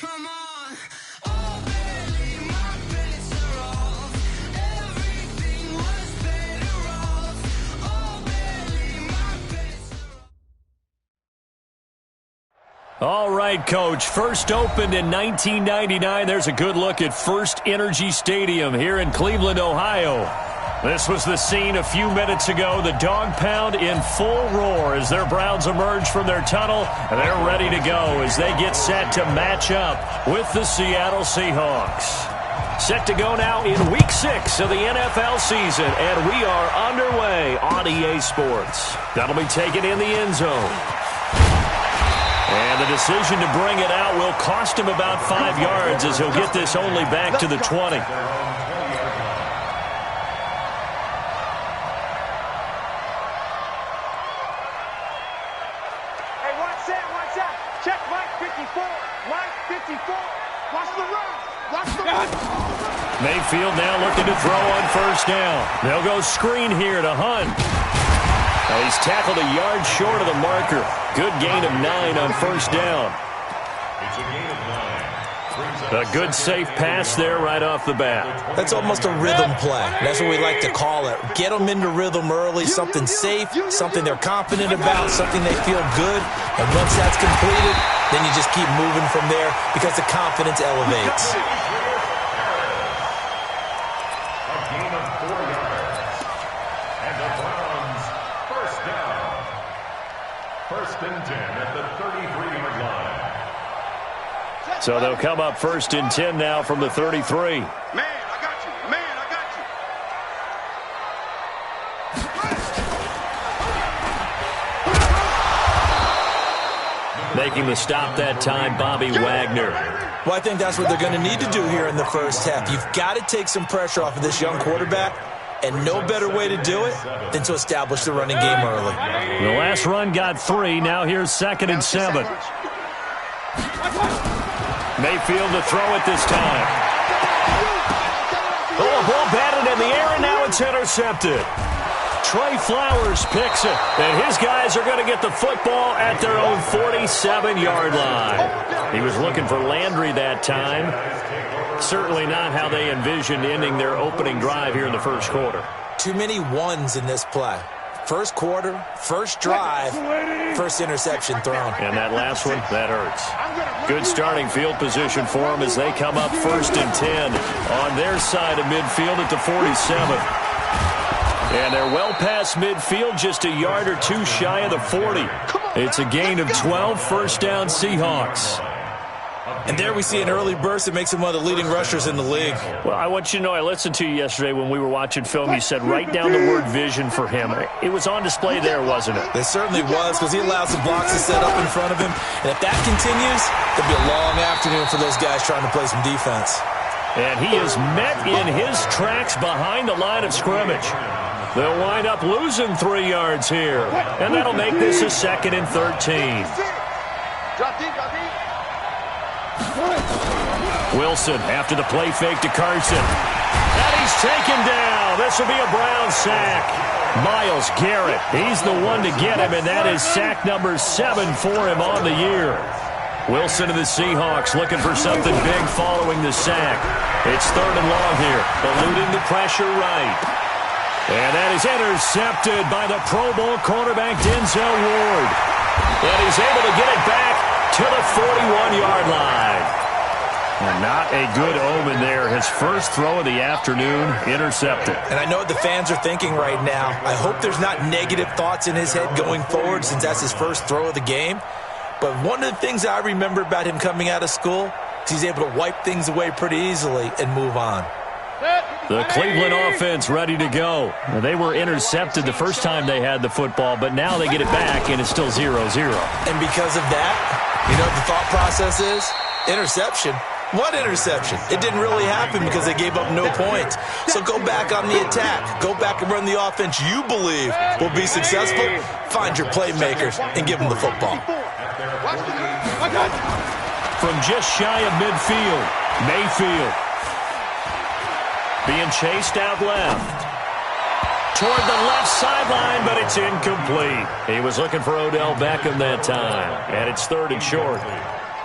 Come on. Oh, barely, my bets are off. Everything was better off. Oh, barely, my bets are off. All right, Coach. First opened in 1999. There's a good look at First Energy Stadium here in Cleveland, Ohio. This was the scene a few minutes ago. The dog pound in full roar as their Browns emerge from their tunnel. And they're ready to go as they get set to match up with the Seattle Seahawks. Set to go now in Week 6 of the NFL season. And we are underway on EA Sports. That'll be taken in the end zone. And the decision to bring it out will cost him about 5 yards as he'll get this only back to the 20. Check Mike 54. Mike 54. Watch the run. Watch the run. Mayfield now looking to throw on first down. They'll go screen here to Hunt. He's tackled a yard short of the marker. Good gain of 9 on first down. It's a gain of 9. A good safe pass there right off the bat. That's almost a rhythm play. That's what we like to call it. Get them into rhythm early, something safe, something they're confident about, something they feel good. And once that's completed, then you just keep moving from there because the confidence elevates. A gain of 4 yards. And the Browns, first down. First and 10 at the 33-yard line. So they'll come up first and 10 now from the 33. Man, I got you. Man, I got you. Making the stop that time, Bobby Wagner. Well, I think that's what they're going to need to do here in the first half. You've got to take some pressure off of this young quarterback, and no better way to do it than to establish the running game early. The last run got 3. Now here's 2nd and 7. Mayfield to throw it this time. Oh, a ball batted in the air, and now it's intercepted. Trey Flowers picks it, and his guys are going to get the football at their own 47-yard line. He was looking for Landry that time. Certainly not how they envisioned ending their opening drive here in the first quarter. Too many ones in this play. First quarter, first drive, first interception thrown. And that last one, that hurts. Good starting field position for them as they come up first and 10 on their side of midfield at the 47. And they're well past midfield, just a yard or two shy of the 40. It's a gain of 12, first down Seahawks. And there we see an early burst that makes him one of the leading rushers in the league. Well, I want you to know, I listened to you yesterday when we were watching film. You said write down the word vision for him. It was on display there, wasn't it? It certainly was, because he allowed some blocks to set up in front of him. And if that continues, it'll be a long afternoon for those guys trying to play some defense. And he is met in his tracks behind the line of scrimmage. They'll wind up losing 3 yards here. And that'll make this a 2nd and 13. Drop deep, drop deep. Wilson after the play fake to Carson. And he's taken down. This will be a Brown sack. Myles Garrett, he's the one to get him, and that is sack number 7 for him on the year. Wilson of the Seahawks looking for something big following the sack. It's 3rd and long here, eluding the pressure right. And that is intercepted by the Pro Bowl cornerback Denzel Ward. And he's able to get it back to the 41-yard line. And not a good omen there. His first throw of the afternoon intercepted. And I know what the fans are thinking right now. I hope there's not negative thoughts in his head going forward since that's his first throw of the game. But one of the things I remember about him coming out of school is he's able to wipe things away pretty easily and move on. The Cleveland offense ready to go. They were intercepted the first time they had the football, but now they get it back, and it's still 0-0. And because of that, you know what the thought process is? Interception. What interception? It didn't really happen because they gave up no points. So go back on the attack. Go back and run the offense you believe will be successful. Find your playmakers and give them the football. From just shy of midfield, Mayfield being chased out left. Toward the left sideline, but it's incomplete. He was looking for Odell Beckham that time, and it's 3rd and short.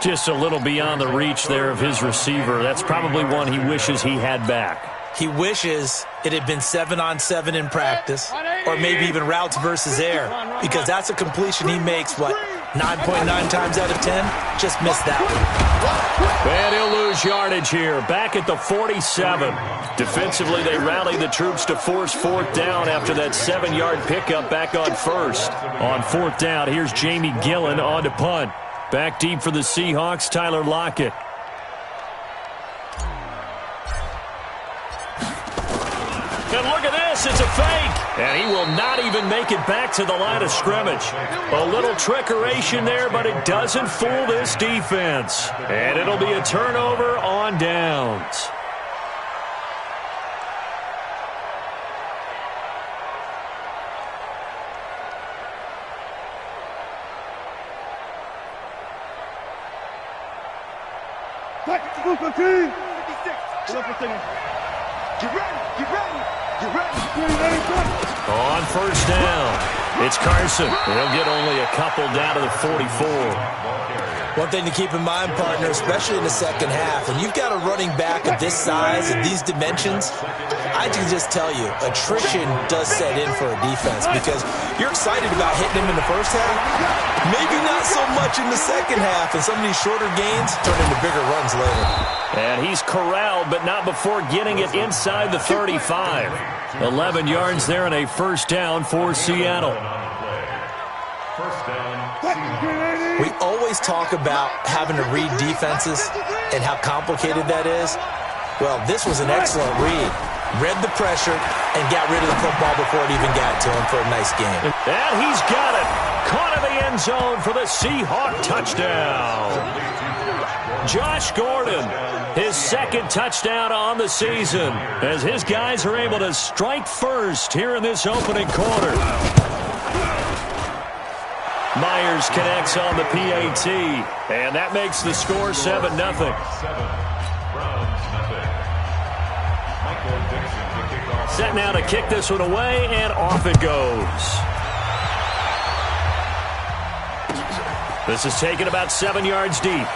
Just a little beyond the reach there of his receiver. That's probably one he wishes he had back. He wishes it had been 7-on-7 in practice, or maybe even routes versus air, because that's a completion he makes, 9.9 times out of 10? Just missed that one. And he'll lose yardage here, back at the 47. Defensively, they rallied the troops to force fourth down after that 7-yard pickup back on first. On fourth down, here's Jamie Gillen on to punt. Back deep for the Seahawks, Tyler Lockett. And look at this, it's a fake. And he will not even make it back to the line of scrimmage. A little trickeration there, but it doesn't fool this defense. And it'll be a turnover on downs. Get ready, get ready, get ready. On first down, it's Carson. He'll get only a couple down to the 44. One thing to keep in mind, partner, especially in the second half, when you've got a running back of this size and these dimensions, I can just tell you, attrition does set in for a defense because you're excited about hitting him in the first half, maybe not so much in the second half, and some of these shorter gains turn into bigger runs later. And he's corralled, but not before getting it inside the 35. 11 yards there and a first down for Seattle. We always talk about having to read defenses and how complicated that is. Well, this was an excellent read. Read the pressure and got rid of the football before it even got to him for a nice game. And he's got it. Caught in the end zone for the Seahawk touchdown. Josh Gordon, his second touchdown on the season, as his guys are able to strike first here in this opening quarter. Myers connects on the PAT, and that makes the score 7-0. Set now to kick this one away, and off it goes. This is taken about 7 yards deep.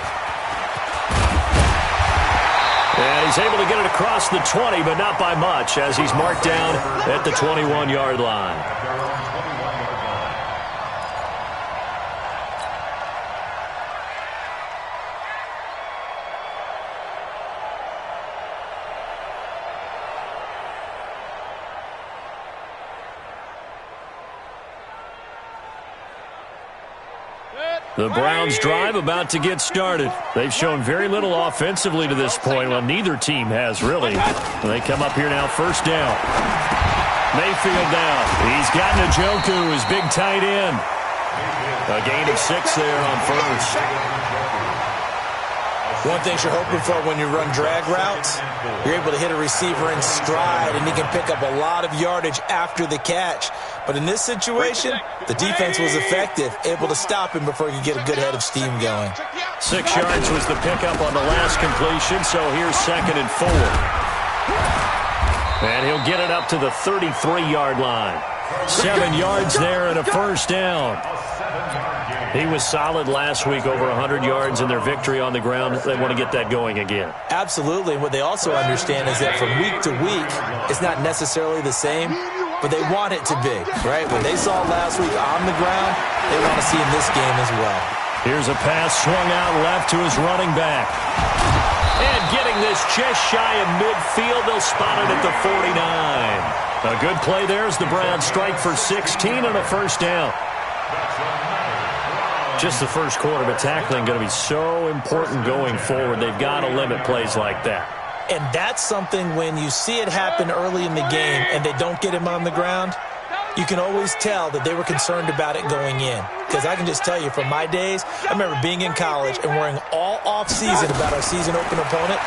And he's able to get it across the 20, but not by much, as he's marked down at the 21-yard line. The Browns drive about to get started. They've shown very little offensively to this point. Well, neither team has, really. They come up here now, first down. Mayfield down. He's got Njoku, his big tight end. A gain of 6 there on first. One thing you're hoping for when you run drag routes, you're able to hit a receiver in stride, and he can pick up a lot of yardage after the catch. But in this situation, the defense was effective, able to stop him before he could get a good head of steam going. 6 yards was the pickup on the last completion, so here's 2nd and 4. And he'll get it up to the 33-yard line. 7 yards there and a first down. He was solid last week, over 100 yards in their victory on the ground. They want to get that going again. Absolutely. What they also understand is that from week to week, it's not necessarily the same, but they want it to be, right? What they saw last week on the ground, they want to see in this game as well. Here's a pass swung out left to his running back. And getting this just shy of midfield, they'll spot it at the 49. A good play there as the Browns strike for 16 on a first down. Just the first quarter, but tackling going to be so important going forward. They've got to limit plays like that. And that's something when you see it happen early in the game and they don't get him on the ground, you can always tell that they were concerned about it going in. Because I can just tell you from my days, I remember being in college and worrying all off-season about our season open opponent,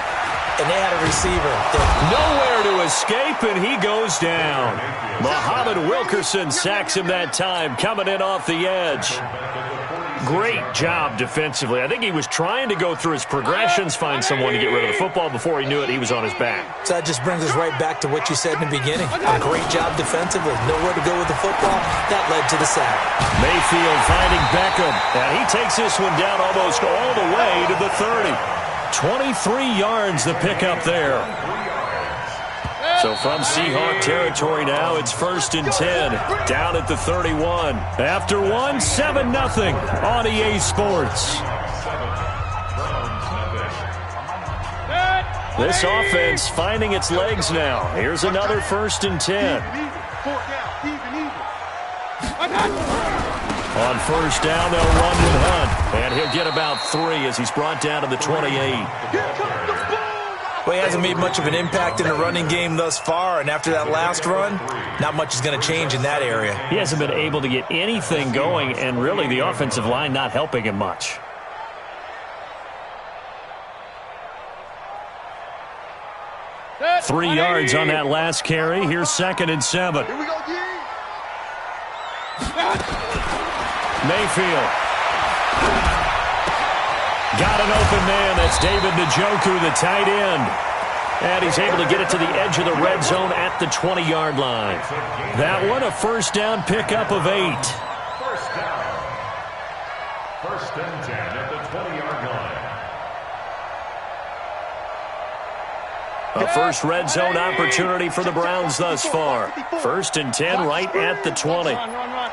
and they had a receiver that nowhere to escape, and he goes down. Muhammad Wilkerson sacks him that time, coming in off the edge. Great job defensively. I think he was trying to go through his progressions, find someone to get rid of the football. Before he knew it, he was on his back. So that just brings us right back to what you said in the beginning. A great job defensively. Nowhere to go with the football. That led to the sack. Mayfield finding Beckham, and he takes this one down almost all the way to the 30. 23 yards the pickup there. So from Seahawk territory now, it's 1st and 10, down at the 31. After one, 7-0 on EA Sports. This offense finding its legs now. Here's another 1st and 10. On 1st down, they'll run with Hunt, and he'll get about 3 as he's brought down to the 28. Well, he hasn't made much of an impact in the running game thus far, and after that last run, not much is going to change in that area. He hasn't been able to get anything going, and really the offensive line not helping him much. Three yards on that last carry. Here's 2nd and 7. Here we go, G. Mayfield. Got an open man. That's David Njoku, the tight end. And he's able to get it to the edge of the red zone at the 20-yard line. That one, a 1st down pickup of 8. 1st down. 1st and 10 at the 20-yard line. A first red zone opportunity for the Browns thus far. 1st and 10 right at the 20. Run.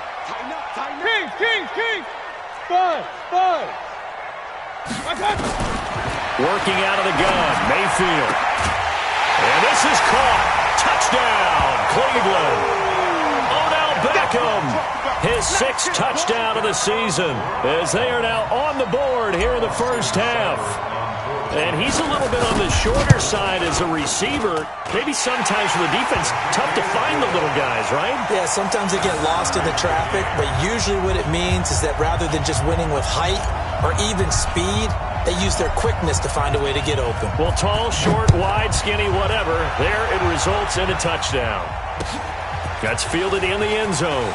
King. Spud. Working out of the gun, Mayfield. And this is caught. Touchdown, Cleveland. Odell Beckham, his 6th touchdown of the season, as they are now on the board here in the first half. And he's a little bit on the shorter side as a receiver. Maybe sometimes for the defense, tough to find the little guys, right? Yeah, sometimes they get lost in the traffic, but usually what it means is that rather than just winning with height or even speed, they use their quickness to find a way to get open. Well, tall, short, wide, skinny, whatever, there it results in a touchdown. That's fielded in the end zone.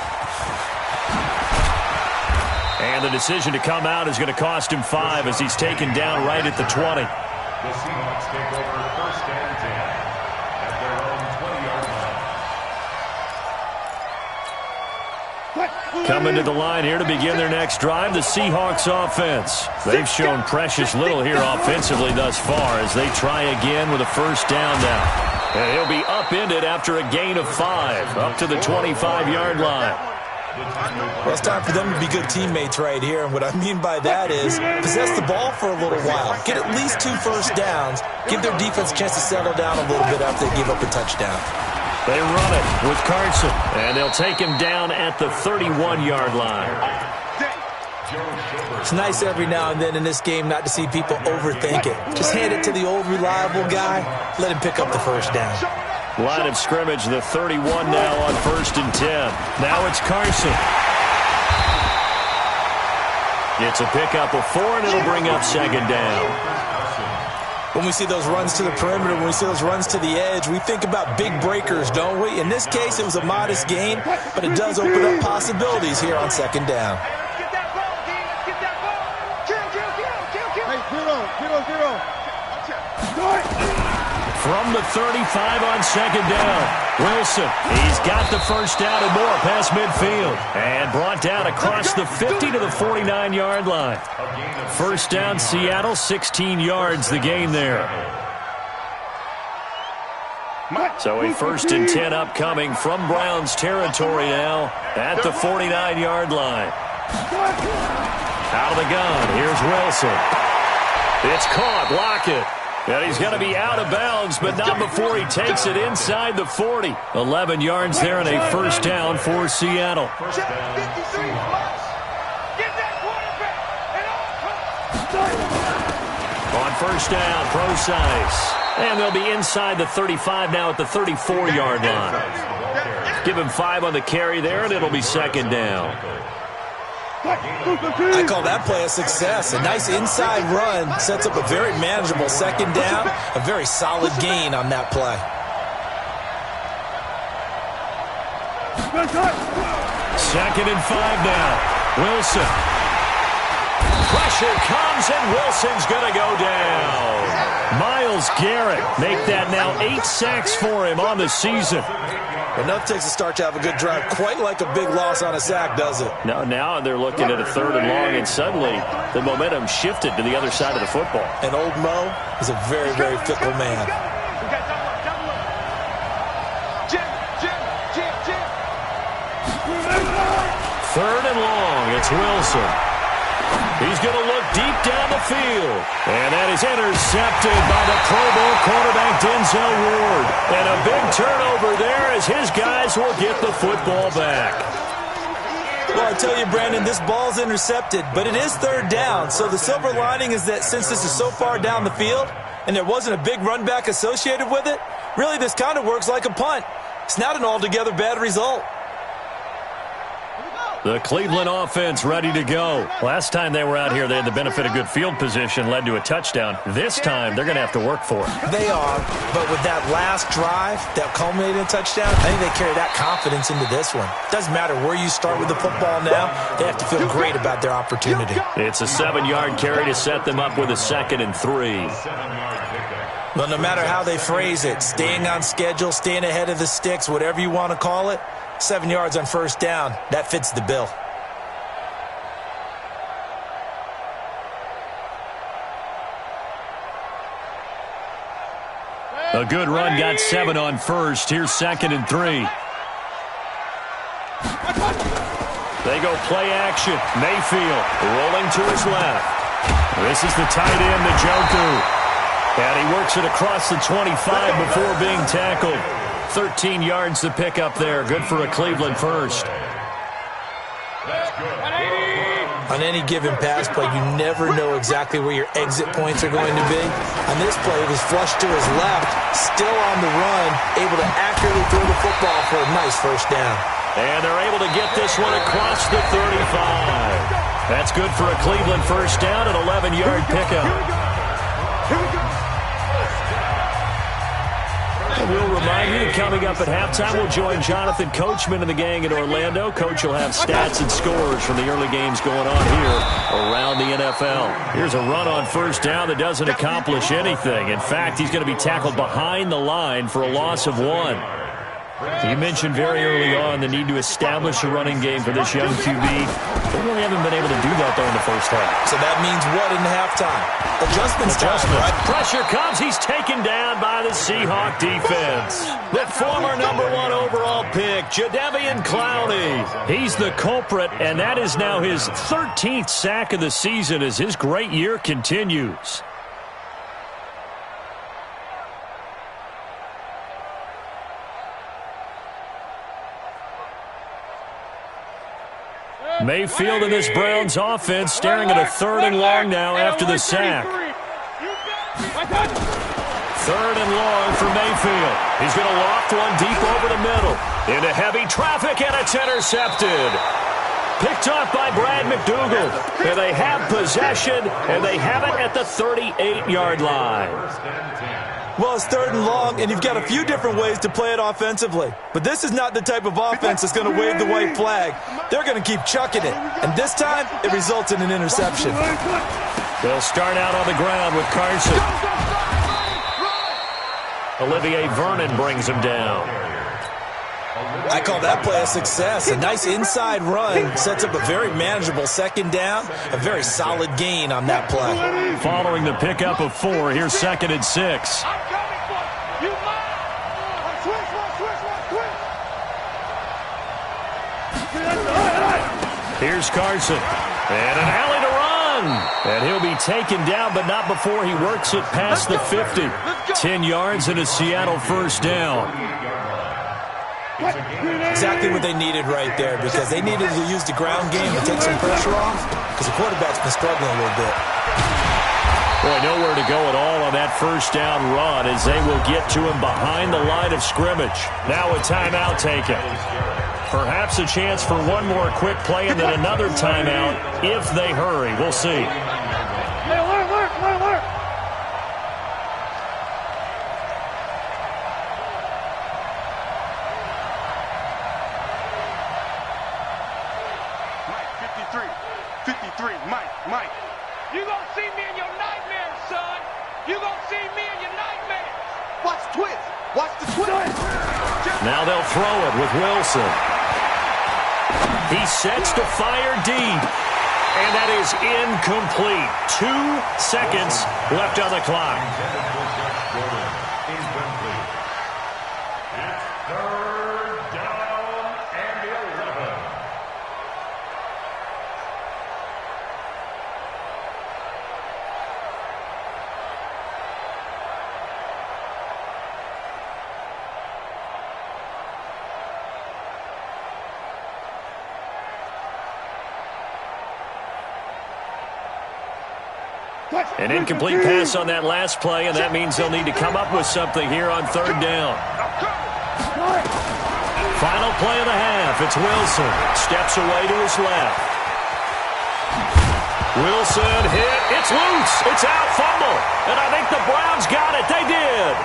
And the decision to come out is going to cost him 5 as he's taken down right at the 20. The Seahawks take over 1st and 10 at their own 20-yard line. Coming to the line here to begin their next drive, the Seahawks offense. They've shown precious little here offensively thus far as they try again with a 1st down now. And he'll be upended after a gain of 5, up to the 25-yard line. Well, it's time for them to be good teammates right here, and what I mean by that is possess the ball for a little while, get at least 2 first downs, give their defense a chance to settle down a little bit after they give up a touchdown. They run it with Carson, and they'll take him down at the 31-yard line. It's nice every now and then in this game not to see people overthink it. Just hand it to the old reliable guy, let him pick up the 1st down. Line of scrimmage, the 31 now on 1st and 10. Now it's Carson. It's a pickup of 4, and it'll bring up 2nd down. When we see those runs to the perimeter, when we see those runs to the edge, we think about big breakers, don't we? In this case, it was a modest gain, but it does open up possibilities here on 2nd down. Get that ball, D. Let's get that ball. Kill. Hey, 0. From the 35 on 2nd down, Wilson, he's got the 1st down and more past midfield. And brought down across the 50 to the 49-yard line. 1st down, Seattle, 16 yards the gain there. So a 1st and 10 upcoming from Browns territory now at the 49-yard line. Out of the gun, here's Wilson. It's caught, Lockett. And he's going to be out of bounds, but not before he takes it inside the 40. 11 yards there and a 1st down for Seattle. Check 53. Get that quarterback. On 1st down, Procise. And they'll be inside the 35 now at the 34-yard line. Give him 5 on the carry there, and it'll be 2nd down. I call that play a success. A nice inside run sets up a very manageable 2nd down. A very solid gain on that play. 2nd and 5 now. Wilson. Pressure comes, and Wilson's going to go down. Myles Garrett make that now 8 sacks for him on the season. Enough takes a start to have a good drive. Quite like a big loss on a sack, does it? No, now they're looking at a 3rd and long, and suddenly the momentum shifted to the other side of the football. And old Mo is a very, very fickle man. We got double up. Jim. 3rd and long, it's Wilson. He's going to look deep down the field. And that is intercepted by the Pro Bowl quarterback Denzel Ward. And a big turnover there as his guys will get the football back. Well, I tell you, Brandon, this ball's intercepted, but it is 3rd down. So the silver lining is that since this is so far down the field and there wasn't a big run back associated with it, really this kind of works like a punt. It's not an altogether bad result. The Cleveland offense ready to go. Last time they were out here, they had the benefit of good field position, led to a touchdown. This time, they're going to have to work for it. They are, but with that last drive that culminated in a touchdown, I think they carry that confidence into this one. Doesn't matter where you start with the football now, they have to feel great about their opportunity. It's a 7-yard carry to set them up with a 2nd and 3. Well, no matter how they phrase it, staying on schedule, staying ahead of the sticks, whatever you want to call it, 7 yards on 1st down, that fits the bill. A good run got 7 on 1st. Here's 2nd and 3. They go play action. Mayfield rolling to his left. This is the tight end, Njoku. And he works it across the 25 before being tackled. 13 yards to pick up there. Good for a Cleveland first. On any given pass play, you never know exactly where your exit points are going to be. On this play, it was flushed to his left, still on the run, able to accurately throw the football for a nice 1st down. And they're able to get this one across the 35. That's good for a Cleveland 1st down, an 11-yard pickup. And we'll remind you that coming up at halftime, we'll join Jonathan Coachman and the gang in Orlando. Coach will have stats and scores from the early games going on here around the NFL. Here's a run on 1st down that doesn't accomplish anything. In fact, he's going to be tackled behind the line for a loss of 1. You mentioned very early on the need to establish a running game for this young QB. They really haven't been able to do that, though, in the 1st half. So that means what in halftime? Adjustments time, right? Pressure comes. He's taken down by the Seahawk defense. The former #1 overall pick, Jadeveon Clowney. He's the culprit, and that is now his 13th sack of the season as his great year continues. Mayfield in this Browns offense staring at a 3rd and long now after the sack. 3rd and long for Mayfield. He's going to loft one deep over the middle. Into heavy traffic, and it's intercepted. Picked off by Brad McDougal. And they have possession, and they have it at the 38-yard line. Well, it's 3rd and long, and you've got a few different ways to play it offensively. But this is not the type of offense that's going to wave the white flag. They're going to keep chucking it. And this time, it results in an interception. They'll start out on the ground with Carson. Olivier Vernon brings him down. I call that play a success. A nice inside run sets up a very manageable 2nd down. A very solid gain on that play. Following the pickup of 4, here's 2nd and 6. Here's Carson. And an alley to run. And he'll be taken down, but not before he works it past the 50. 10 yards and a Seattle 1st down. Exactly what they needed right there, because they needed to use the ground game to take some pressure off, because the quarterback's been struggling a little bit. Boy, nowhere to go at all on that 1st down run as they will get to him behind the line of scrimmage. Now a timeout taken. Perhaps a chance for one more quick play and then another timeout if they hurry. We'll see. You gonna see me in your nightmares. Watch the twist. Watch the twist. Now they'll throw it with Wilson. He sets to fire deep. And that is incomplete. 2 seconds left on the clock. It's third down and 11. An incomplete pass on that last play, and that means they'll need to come up with something here on third down. Final play of the half. It's Wilson. Steps away to his left. Wilson hit. It's loose. It's out. Fumble. And I think the Browns got it. They did.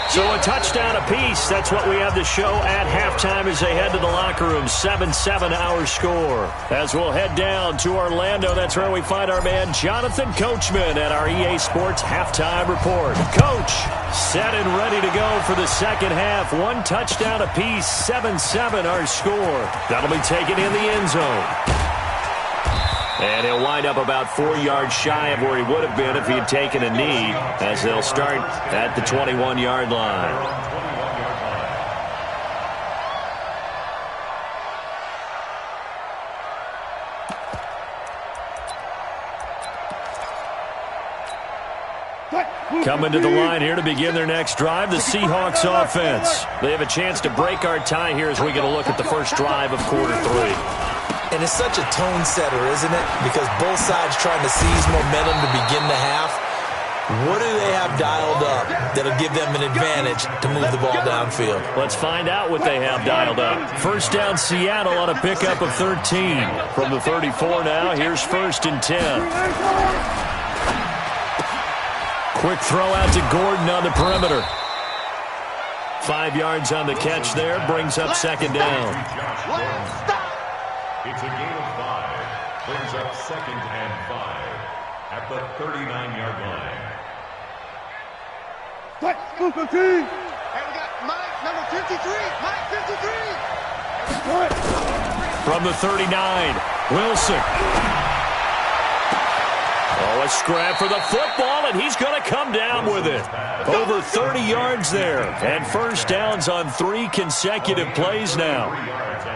So a touchdown apiece. That's what we have to show at halftime as they head to the locker room. 7-7 our score. As we'll head down to Orlando, that's where we find our man Jonathan Coachman at our EA Sports Halftime Report. Coach, set and ready to go for the second half. 1 touchdown apiece. 7-7 our score. That'll be taken in the end zone. And he'll wind up about 4 yards shy of where he would have been if he had taken a knee, as they'll start at the 21-yard line. Coming to the line here to begin their next drive, the Seahawks offense. They have a chance to break our tie here as we get a look at the first drive of quarter 3. And it's such a tone setter, isn't it? Because both sides trying to seize momentum to begin the half. What do they have dialed up that'll give them an advantage to move the ball downfield? Let's find out what they have dialed up. First down, Seattle on a pickup of 13. From the 34 now, here's 1st and 10. Quick throw out to Gordon on the perimeter. 5 yards on the catch there, brings up 2nd down. It's a gain of 5. Brings up 2nd and 5 at the 39-yard line. Hey, we got Mike, number 53. Mike, 53. From the 39, Wilson. Oh, a scrap for the football, and he's going to come down with it. Over 30 yards there, and first downs on 3 consecutive plays now.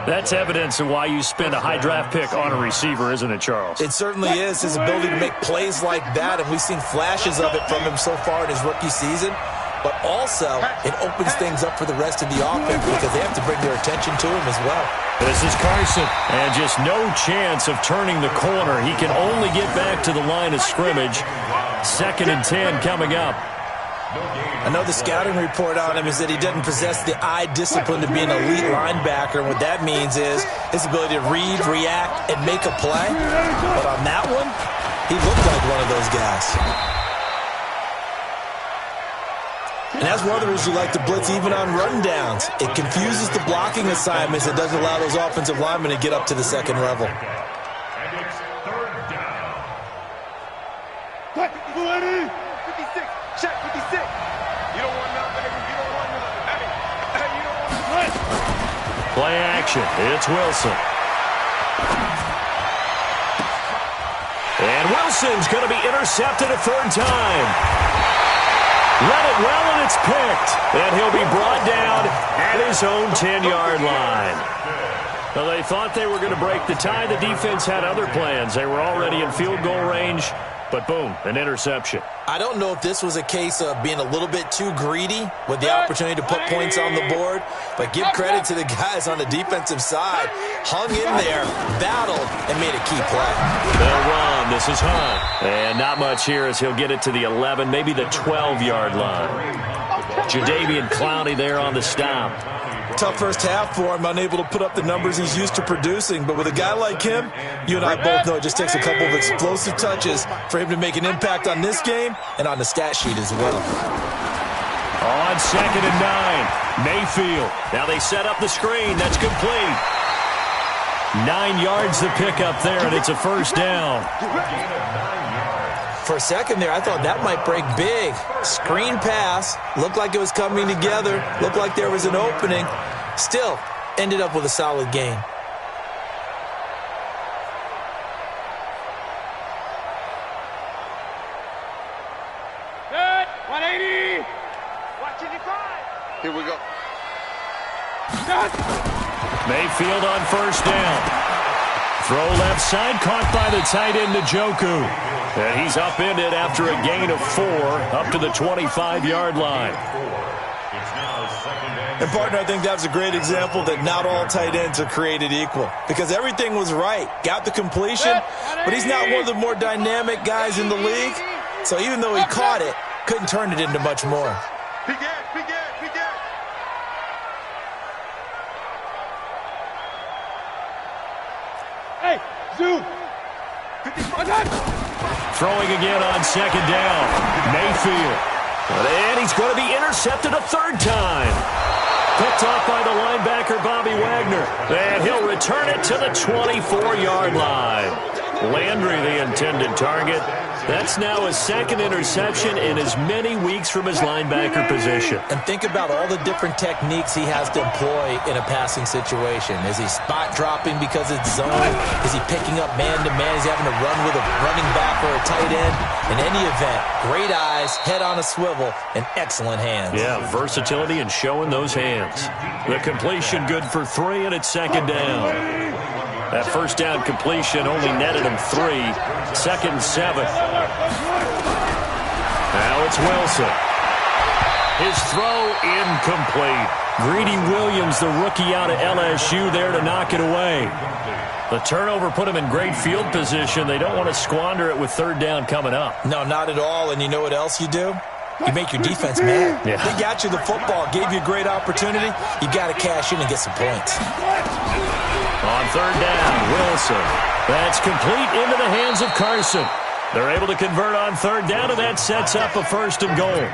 That's evidence of why you spend a high draft pick on a receiver, isn't it, Charles? It certainly is, his ability to make plays like that, and we've seen flashes of it from him so far in his rookie season. But also, it opens things up for the rest of the offense because they have to bring their attention to him as well. This is Carson, and just no chance of turning the corner. He can only get back to the line of scrimmage. 2nd and 10 coming up. Another scouting report on him is that he doesn't possess the eye discipline to be an elite linebacker. And what that means is his ability to read, react, and make a play. But on that one, he looked like one of those guys. And that's one of the reasons you like to blitz even on rundowns. It confuses the blocking assignments. It doesn't allow those offensive linemen to get up to the second level. And it's 3rd down. 56. Check 56. You don't want nothing. You don't want nothing. Hey, you don't want nothing. Play action. It's Wilson. And Wilson's going to be intercepted a 3rd time. Let it well, and it's picked. And he'll be brought down at his own 10-yard line. Well, they thought they were going to break the tie. The defense had other plans. They were already in field goal range, but boom, an interception. I don't know if this was a case of being a little bit too greedy with the opportunity to put points on the board, but give credit to the guys on the defensive side. Hung in there, battled, and made a key play. They'll run. This is Hunt. And not much here as he'll get it to the 11, maybe the 12-yard line. Jadeveon Clowney there on the stop. Tough first half for him, unable to put up the numbers he's used to producing. But with a guy like him, you and I both know it just takes a couple of explosive touches for him to make an impact on this game and on the stat sheet as well. On 2nd and 9, Mayfield. Now they set up the screen. That's complete. 9 yards to pick up there, and it's a 1st down. For a second there, I thought that might break big. Screen pass. Looked like it was coming together. Looked like there was an opening. Still, ended up with a solid gain. Good. 180. Watching you five. Here we go. Mayfield on first down. Throw left side, caught by the tight end Njoku. And he's upended after a gain of 4 up to the 25-yard line. And, partner, I think that was a great example that not all tight ends are created equal because everything was right. Got the completion, but he's not one of the more dynamic guys in the league. So even though he caught it, couldn't turn it into much more. Hey, Zoo. Throwing again on second down. Mayfield. And he's going to be intercepted a third time. Picked off by the linebacker, Bobby Wagner. And he'll return it to the 24-yard line. Landry, the intended target. That's now his second interception in as many weeks from his linebacker position. And think about all the different techniques he has to employ in a passing situation. Is he spot dropping because it's zone? Is he picking up man-to-man? Is he having to run with a running back or a tight end? In any event, great eyes, head on a swivel, and excellent hands. Yeah, versatility and showing those hands. The completion good for 3, and it's second down. That first down completion only netted him 3. Second and 7. Now it's Wilson. His throw incomplete. Greedy Williams, the rookie out of LSU, there to knock it away. The turnover put him in great field position. They don't want to squander it with third down coming up. No, not at all. And you know what else you do? You make your defense mad. Yeah. They got you the football, gave you a great opportunity. You got to cash in and get some points. On third down, Wilson. That's complete into the hands of Carson. They're able to convert on third down, and that sets up a first and goal.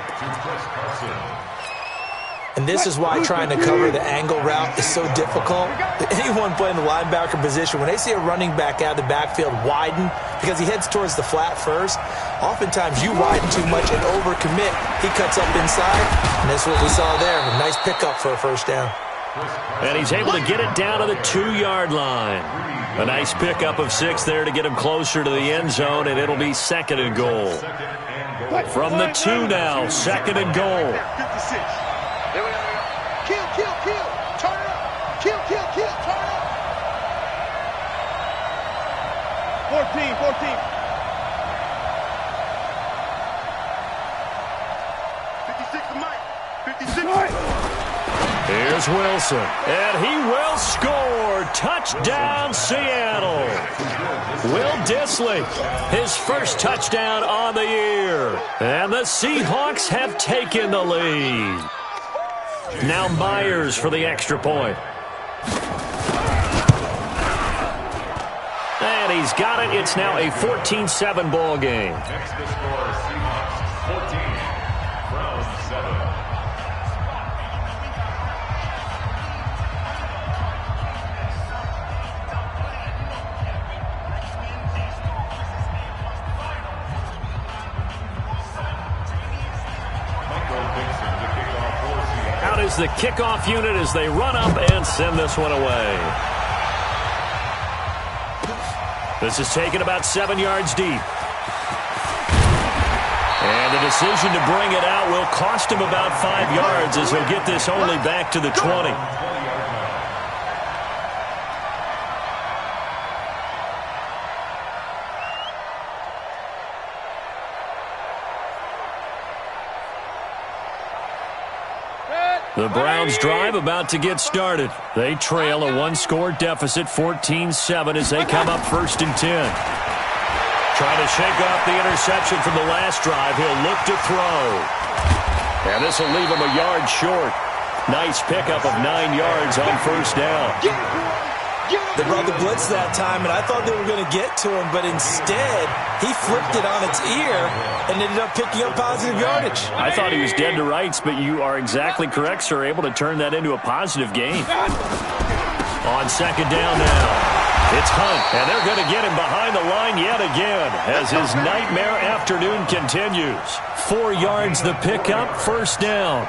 And this is why trying to cover the angle route is so difficult. Anyone playing the linebacker position, when they see a running back out of the backfield widen because he heads towards the flat first, oftentimes you widen too much and overcommit. He cuts up inside, and that's what we saw there. A nice pickup for a first down. And he's able to get it down to the 2-yard line. A nice pickup of 6 there to get him closer to the end zone, and it'll be second and goal. From the 2 now, second and goal. 56. There we go. Kill. Turn it up. Kill. Turn it up. 14. 56 to Mike. 56. Here's Wilson, and he will score. Touchdown, Seattle. Will Dissly, his first touchdown on the year. And the Seahawks have taken the lead. Now Myers for the extra point. And he's got it. It's now a 14-7 ball game. Next to score, Seahawks 14, Browns 7. Out is the kickoff unit as they run up and send this one away. This is taken about 7 yards deep. And the decision to bring it out will cost him about 5 yards as he'll get this only back to the 20. The Browns drive about to get started. They trail a 1-score deficit, 14-7, as they come up first and 10. Trying to shake off the interception from the last drive. He'll look to throw. And this will leave him a yard short. Nice pickup of 9 yards on first down. They brought the blitz that time, and I thought they were going to get to him, but instead, he flipped it on its ear and ended up picking up positive yardage. I thought he was dead to rights, but you are exactly correct, sir. Able to turn that into a positive gain. On second down now. It's Hunt, and they're going to get him behind the line yet again as his nightmare afternoon continues. 4 yards the pickup, first down.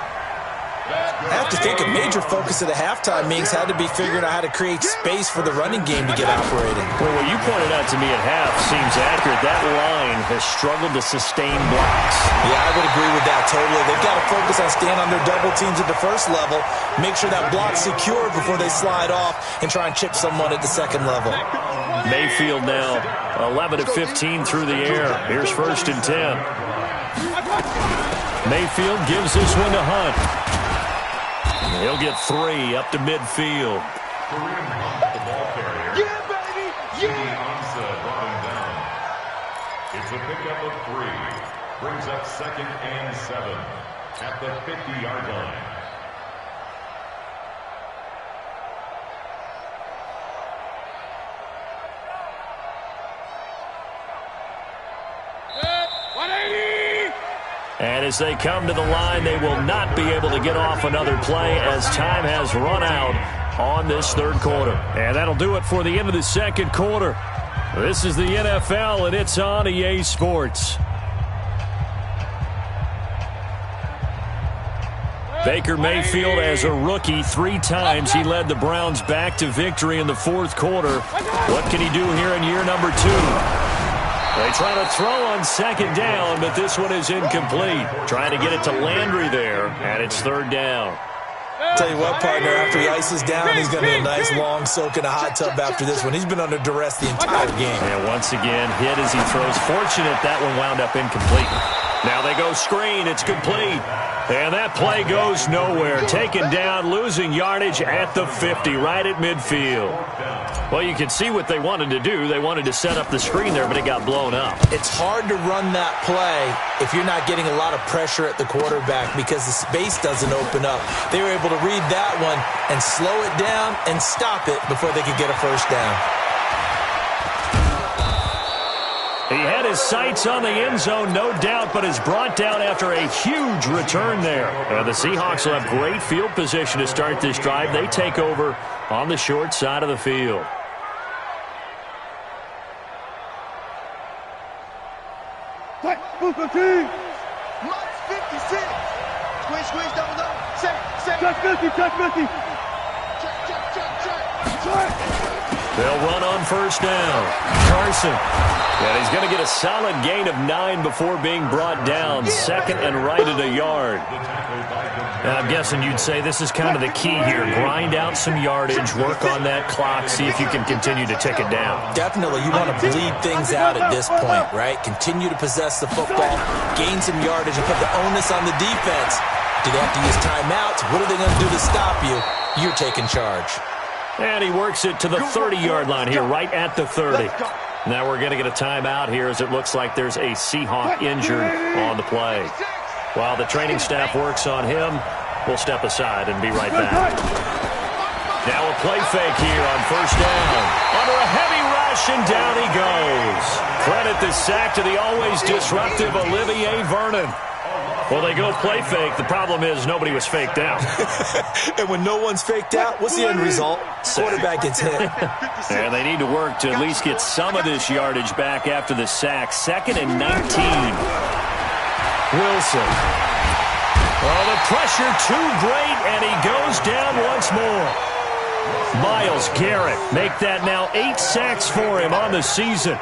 I have to think a major focus of the halftime meetings had to be figuring out how to create space for the running game to get operating. Well, what you pointed out to me at half seems accurate. That line has struggled to sustain blocks. Yeah, I would agree with that totally. They've got to focus on staying on their double teams at the first level, make sure that block's secure before they slide off, and try and chip someone at the second level. Mayfield now 11 of 15 through the air. Here's 1st and 10. Mayfield gives this one to Hunt. He'll get 3 up to midfield. Kareem Hunt, the ball carrier. Yeah, baby! Yeah! Ansa brought him down. It's a pickup of 3. Brings up 2nd and 7 at the 50-yard line. And as they come to the line, they will not be able to get off another play as time has run out on this third quarter. And that'll do it for the end of the second quarter. This is the NFL, and it's on EA Sports. Baker Mayfield, as a rookie, 3 times he led the Browns back to victory in the fourth quarter. What can he do here in year number 2? They try to throw on 2nd down, but this one is incomplete. Trying to get it to Landry there, and it's 3rd down. Tell you what, partner, after he ices down, he's going to be a nice long soak in a hot tub after this one. He's been under duress the entire game. And once again, hit as he throws. Fortunate that one wound up incomplete. Now they go screen. It's complete. And that play goes nowhere. Taken down, losing yardage at the 50, right at midfield. Well, you can see what they wanted to do. They wanted to set up the screen there, but it got blown up. It's hard to run that play if you're not getting a lot of pressure at the quarterback because the space doesn't open up. They were able to read that one and slow it down and stop it before they could get a first down. He had his sights on the end zone, no doubt, but is brought down after a huge return there. The Seahawks will have great field position to start this drive. They take over on the short side of the field. Mike's 56. Squeeze, double. Check 50. Check. They'll run on first down. Carson. And he's going to get a solid gain of 9 before being brought down. 2nd and right at a yard. I'm guessing you'd say this is kind of the key here. Grind out some yardage, work on that clock, see if you can continue to tick it down. Definitely. You want to bleed things out at this point, right? Continue to possess the football, gain some yardage, and put the onus on the defense. Do they have to use timeouts? What are they going to do to stop you? You're taking charge. And he works it to the 30-yard line here, right at the 30. Now we're going to get a timeout here as it looks like there's a Seahawk injured on the play. While the training staff works on him, we'll step aside and be right back. Now a play fake here on first down. Under a heavy rush, and down he goes. Credit the sack to the always disruptive Olivier Vernon. Well, they go play fake. The problem is nobody was faked out. And when no one's faked out, what's the end result? Quarterback gets hit. And they need to work to at least get some of this yardage back after the sack. 2nd and 19. Wilson. Oh, the pressure too great, and he goes down once more. Myles Garrett make that now 8 sacks for him on the season.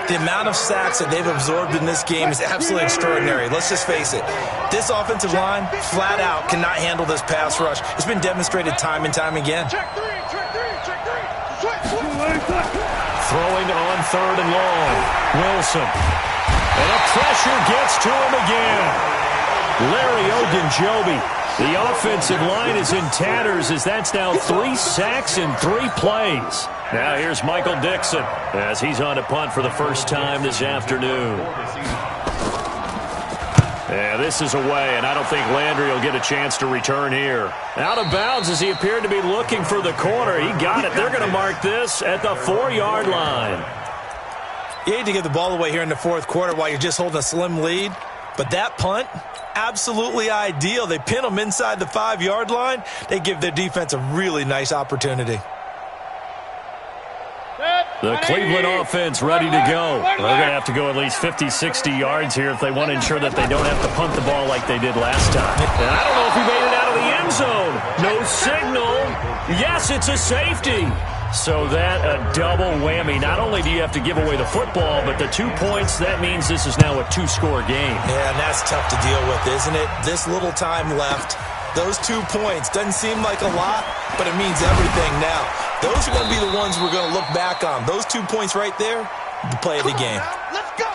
The amount of sacks that they've absorbed in this game is absolutely extraordinary. Let's just face it. This offensive line, flat out, cannot handle this pass rush. It's been demonstrated time and time again. Check three. Throwing on 3rd and long. Wilson. And the pressure gets to him again. Larry Ogunjobi. The offensive line is in tatters as that's now 3 sacks in 3 plays. Now here's Michael Dixon as he's on a punt for the first time this afternoon. Yeah, this is away, and I don't think Landry will get a chance to return here. Out of bounds as he appeared to be looking for the corner. He got it. They're going to mark this at the 4-yard line. You hate to give the ball away here in the fourth quarter while you're just holding a slim lead, but that punt, absolutely ideal. They pin them inside the 5-yard line. They give their defense a really nice opportunity. Set. The Cleveland offense ready to go. They're going to have to go at least 50, 60 yards here if they want to ensure that they don't have to punt the ball like they did last time. And I don't know if he made it out of the end zone. No signal. Yes, it's a safety. So that a double whammy. Not only do you have to give away the football, but the 2 points, that means this is now a two-score game. Yeah, and that's tough to deal with, isn't it? This little time left. Those 2 points doesn't seem like a lot, but it means everything now. Those are going to be the ones we're going to look back on. Those 2 points right there, the play of the game. Let's go.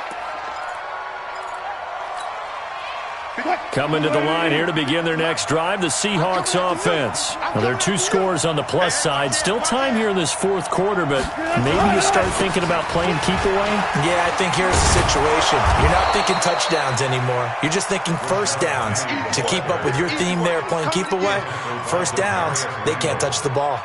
Coming to the line here to begin their next drive, the Seahawks offense. Now, there are 2 scores on the plus side. Still time here in this fourth quarter, but maybe you start thinking about playing keep away? Yeah, I think here's the situation. You're not thinking touchdowns anymore. You're just thinking first downs. To keep up with your theme there, playing keep away, first downs, they can't touch the ball.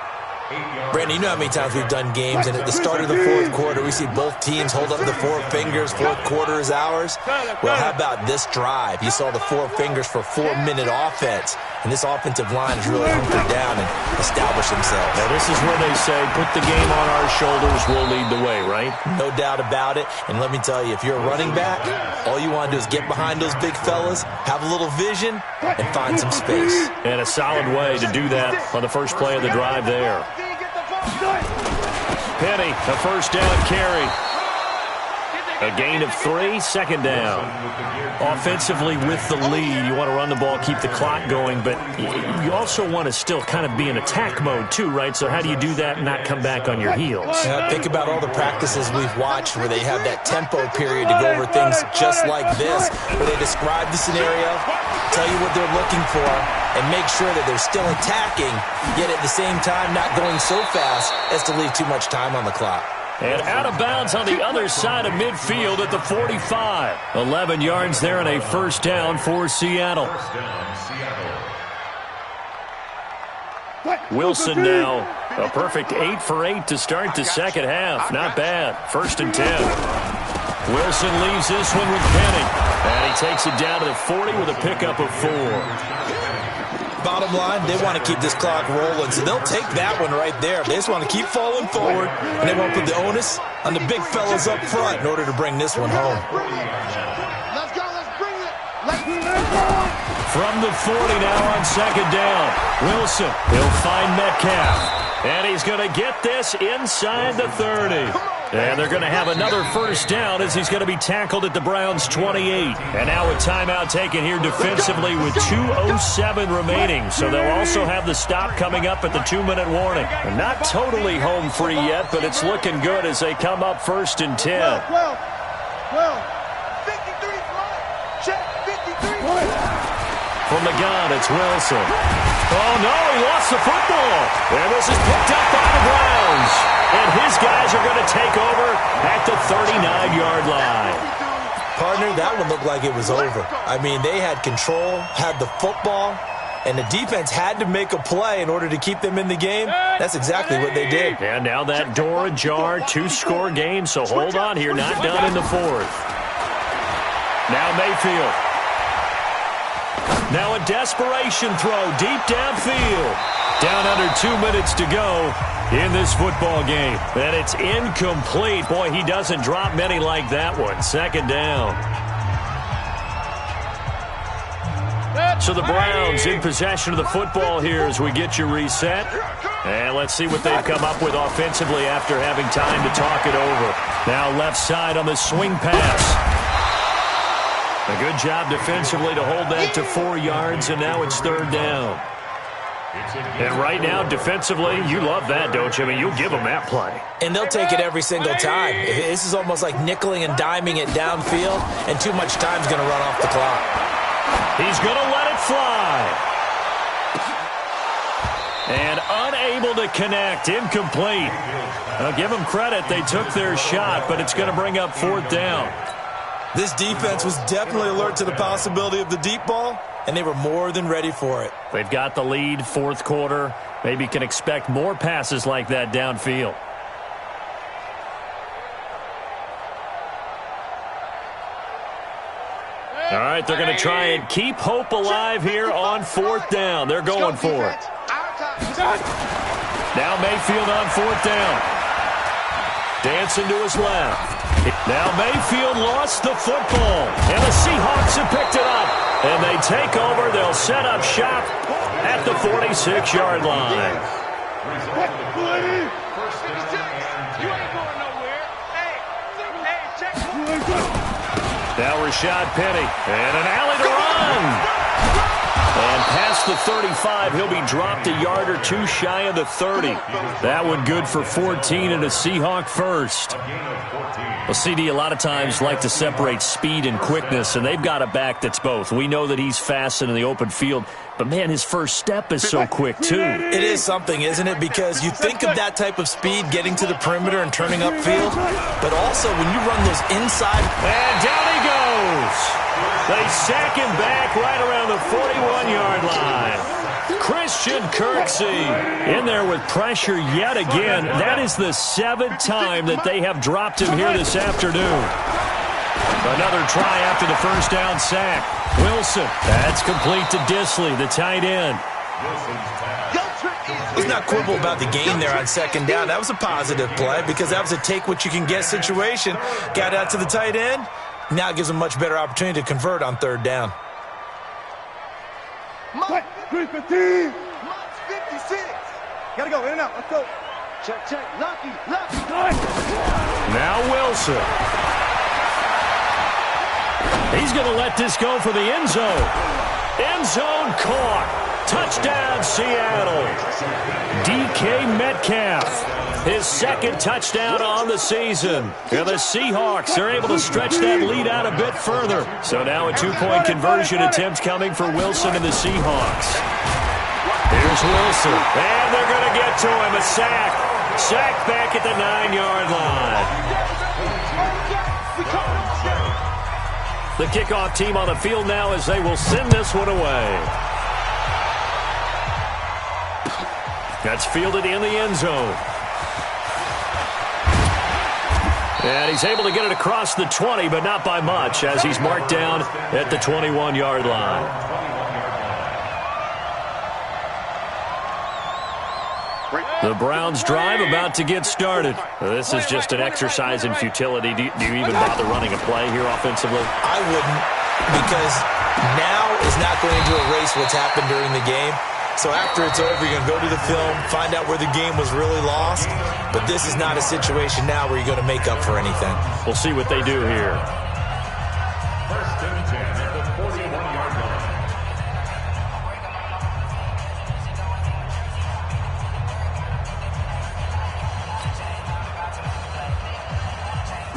Brandon, you know how many times we've done games, and at the start of the fourth quarter, we see both teams hold up the 4 fingers, fourth quarter is ours. Well, how about this drive? You saw the 4 fingers for 4-minute offense, and this offensive line is really hunkered down and established themselves. Now, this is where they say, put the game on our shoulders, we'll lead the way, right? No doubt about it, and let me tell you, if you're a running back, all you want to do is get behind those big fellas, have a little vision, and find some space. And a solid way to do that on the first play of the drive there. Penny, a first down carry. A gain of 3, second down. Offensively with the lead, you want to run the ball, keep the clock going, but you also want to still kind of be in attack mode too, right? So how do you do that and not come back on your heels? Think about all the practices we've watched where they have that tempo period to go over things just like this, where they describe the scenario, tell you what they're looking for, and make sure that they're still attacking, yet at the same time not going so fast as to leave too much time on the clock. And out of bounds on the other side of midfield at the 45. 11 yards there and a first down for Seattle. Wilson now, a perfect 8 for 8 to start the second half. Not bad. 1st and 10. Wilson leaves this one with Penny. And he takes it down to the 40 with a pickup of 4. Bottom line, they want to keep this clock rolling, so they'll take that one right there. They just want to keep falling forward, and they won't put the onus on the big fellas up front in order to bring this one home. Let's go. Let's bring it. Let's go. From the 40 now on second down. Wilson, he'll find Metcalf. And he's going to get this inside the 30. And they're going to have another first down as he's going to be tackled at the Browns' 28. And now a timeout taken here defensively with 2:07 remaining. So they'll also have the stop coming up at the 2-minute warning. And not totally home free yet, but it's looking good as they come up 1st and 10. Well, 53 check, 53. From the gun, it's Wilson. Oh, no, he lost the football. And this is picked up by the Browns. And his guys are going to take over at the 39-yard line. Partner, that one looked like it was over. I mean, they had control, had the football, and the defense had to make a play in order to keep them in the game. That's exactly what they did. And now that door ajar, 2-score game, so hold on here, not done in the 4th. Now Mayfield. Now a desperation throw deep downfield. Down under 2 minutes to go in this football game. And it's incomplete. Boy, he doesn't drop many like that one. Second down. So the Browns in possession of the football here as we get you reset. And let's see what they've come up with offensively after having time to talk it over. Now left side on the swing pass. A good job defensively to hold that to 4 yards, and now it's 3rd down. And right now, defensively, you love that, don't you? I mean, you'll give them that play. And they'll take it every single time. This is almost like nickeling and diming it downfield, and too much time's going to run off the clock. He's going to let it fly. And unable to connect, incomplete. I'll give them credit. They took their shot, but it's going to bring up 4th down. This defense was definitely alert to the possibility of the deep ball, and they were more than ready for it. They've got the lead, 4th quarter. Maybe can expect more passes like that downfield. All right, they're going to try and keep hope alive here on 4th down. They're going for it. Now Mayfield on 4th down. Dancing to his left. Now Mayfield lost the football, and the Seahawks have picked it up. And they take over. They'll set up shop at the 46-yard line. You ain't going nowhere. Hey, check. Now Rashad Penny, and an alley to run. And past the 35, he'll be dropped a yard or two shy of the 30. That one good for 14 and a Seahawk first. Well, CD, a lot of times like to separate speed and quickness, and they've got a back that's both. We know that he's fast in the open field, but, man, his first step is so quick, too. It is something, isn't it? Because you think of that type of speed getting to the perimeter and turning upfield, but also when you run those inside. And down he goes. They sack him back right around the 41-yard line. Christian Kirksey in there with pressure yet again. That is the 7th time that they have dropped him here this afternoon. Another try after the first down sack. Wilson, that's complete to Disley, the tight end. Let's not quibble about the gain there on second down. That was a positive play because that was a take-what-you-can-get situation. Got out to the tight end. Now it gives them a much better opportunity to convert on third down. Mark 315. Mark 56. Gotta go, in and out. Let's go. Check. Lucky. Now Wilson. He's going to let this go for the end zone. End zone caught. Touchdown, Seattle. DK Metcalf, his second touchdown on the season. And the Seahawks are able to stretch that lead out a bit further. So now a two-point conversion attempt coming for Wilson and the Seahawks. Here's Wilson, and they're going to get to him. A sack. Sack back at the 9-yard line. The kickoff team on the field now as they will send this one away. That's fielded in the end zone. And he's able to get it across the 20, but not by much, as he's marked down at the 21-yard line. The Browns drive about to get started. This is just an exercise in futility. Do you even bother running a play here offensively? I wouldn't, because now is not going to erase what's happened during the game. So after it's over, you're going to go to the film, find out where the game was really lost. But this is not a situation now where you're going to make up for anything. We'll see what they do here. First and 10 at the 41-yard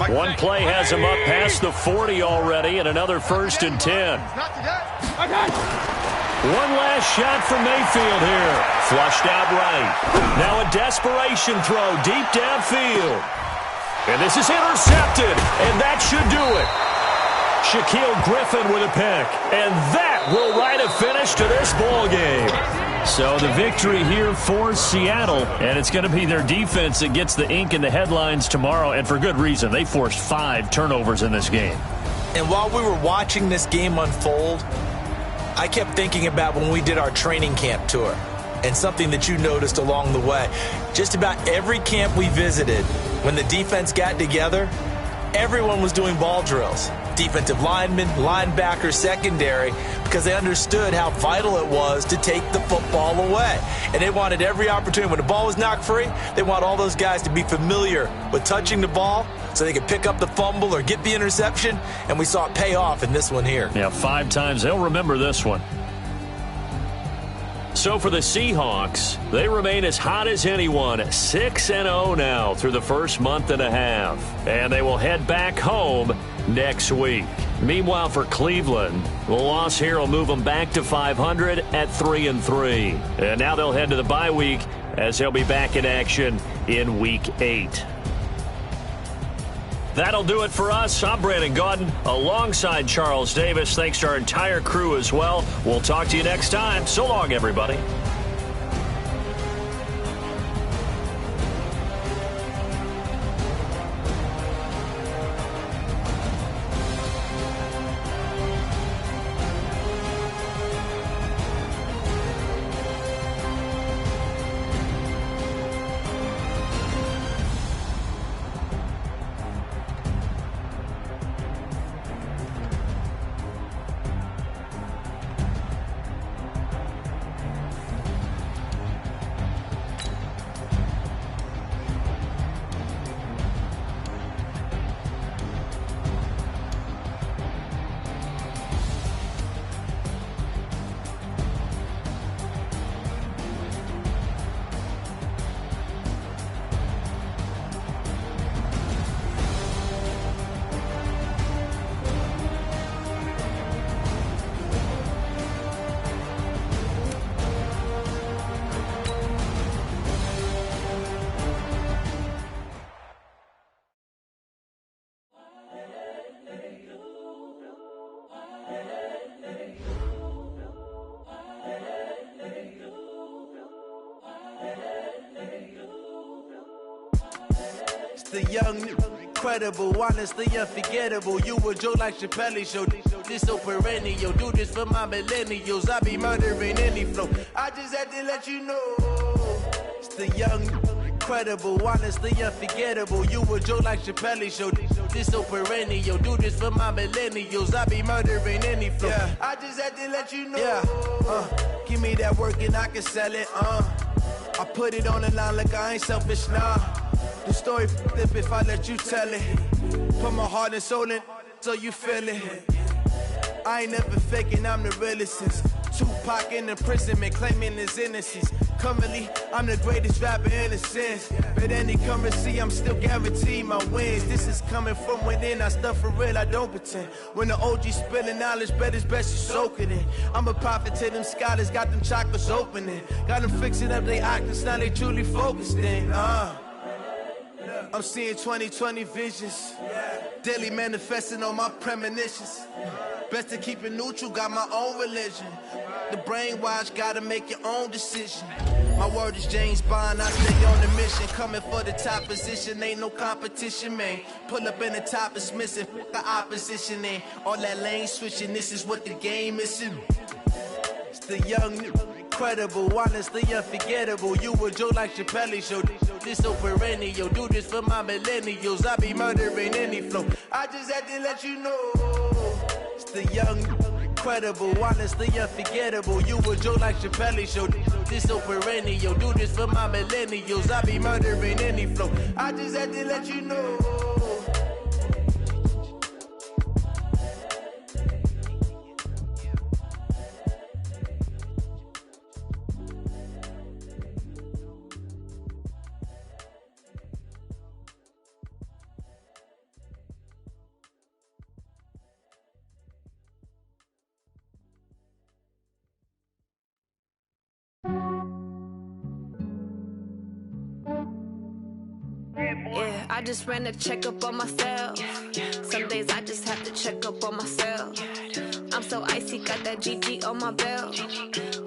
line. One play has him up past the 40 already, and another first and 10. One last shot from Mayfield here. Flushed out right. Now a desperation throw deep downfield. And this is intercepted, and that should do it. Shaquille Griffin with a pick, and that will write a finish to this ball game. So the victory here for Seattle, and it's going to be their defense that gets the ink in the headlines tomorrow, and for good reason. They forced 5 turnovers in this game. And while we were watching this game unfold, I kept thinking about when we did our training camp tour and something that you noticed along the way. Just about every camp we visited, when the defense got together, everyone was doing ball drills. Defensive linemen, linebackers, secondary, because they understood how vital it was to take the football away. And they wanted every opportunity. When the ball was knocked free, they want all those guys to be familiar with touching the ball so they could pick up the fumble or get the interception. And we saw it pay off in this one here. Yeah, 5 times. They'll remember this one. So for the Seahawks, they remain as hot as anyone, 6-0 now through the first month and a half. And they will head back home next week. Meanwhile, for Cleveland, the loss here will move them back to 500 at 3-3. And now they'll head to the bye week as they'll be back in action in Week 8. That'll do it for us. I'm Brandon Gaudin alongside Charles Davis. Thanks to our entire crew as well. We'll talk to you next time. So long, everybody. The young, incredible, honestly unforgettable. You a joke like Chappelle Show. This so perennial. Do this for my millennials. I be murdering any flow. I just had to let you know. It's the young, incredible, honestly unforgettable. You a joke like Chappelle Show. This so perennial. Do this for my millennials. I be murdering any flow. Yeah. I just had to let you know. Yeah. Give me that work and I can sell it. I put it on the line like I ain't selfish, nah. The story flip if I let you tell it. Put my heart and soul in so you feel it. I ain't never faking, I'm the realest since Tupac in imprisonment, claiming his innocence. Currently, I'm the greatest rapper in a sense. But any currency, I'm still guaranteed my wins. This is coming from within, I stuff for real, I don't pretend. When the OG spilling knowledge, bet it's best you soak it in. I'm a prophet to them scholars, got them chakras opening. Got them fixing up they octaves, now they truly focused in. I'm seeing 2020 visions. Daily manifesting on my premonitions. Best to keep it neutral, got my own religion. The brainwash, gotta make your own decision. My word is James Bond, I stay on the mission. Coming for the top position, ain't no competition, man. Pull up in the top, it's missing, the opposition in. All that lane switching, this is what the game is in. It's the young, incredible, honestly unforgettable. You a joke like Chappelle Show. This so perennial. Do this for my millennials. I be murdering any flow. I just had to let you know. It's the young, incredible, honestly unforgettable. You a joke like Chappelle Show. This so perennial. Do this for my millennials. I be murdering any flow. I just had to let you know. Yeah, I just ran a checkup on myself. Some days I just have to check up on myself. I'm so icy, got that GG on my belt.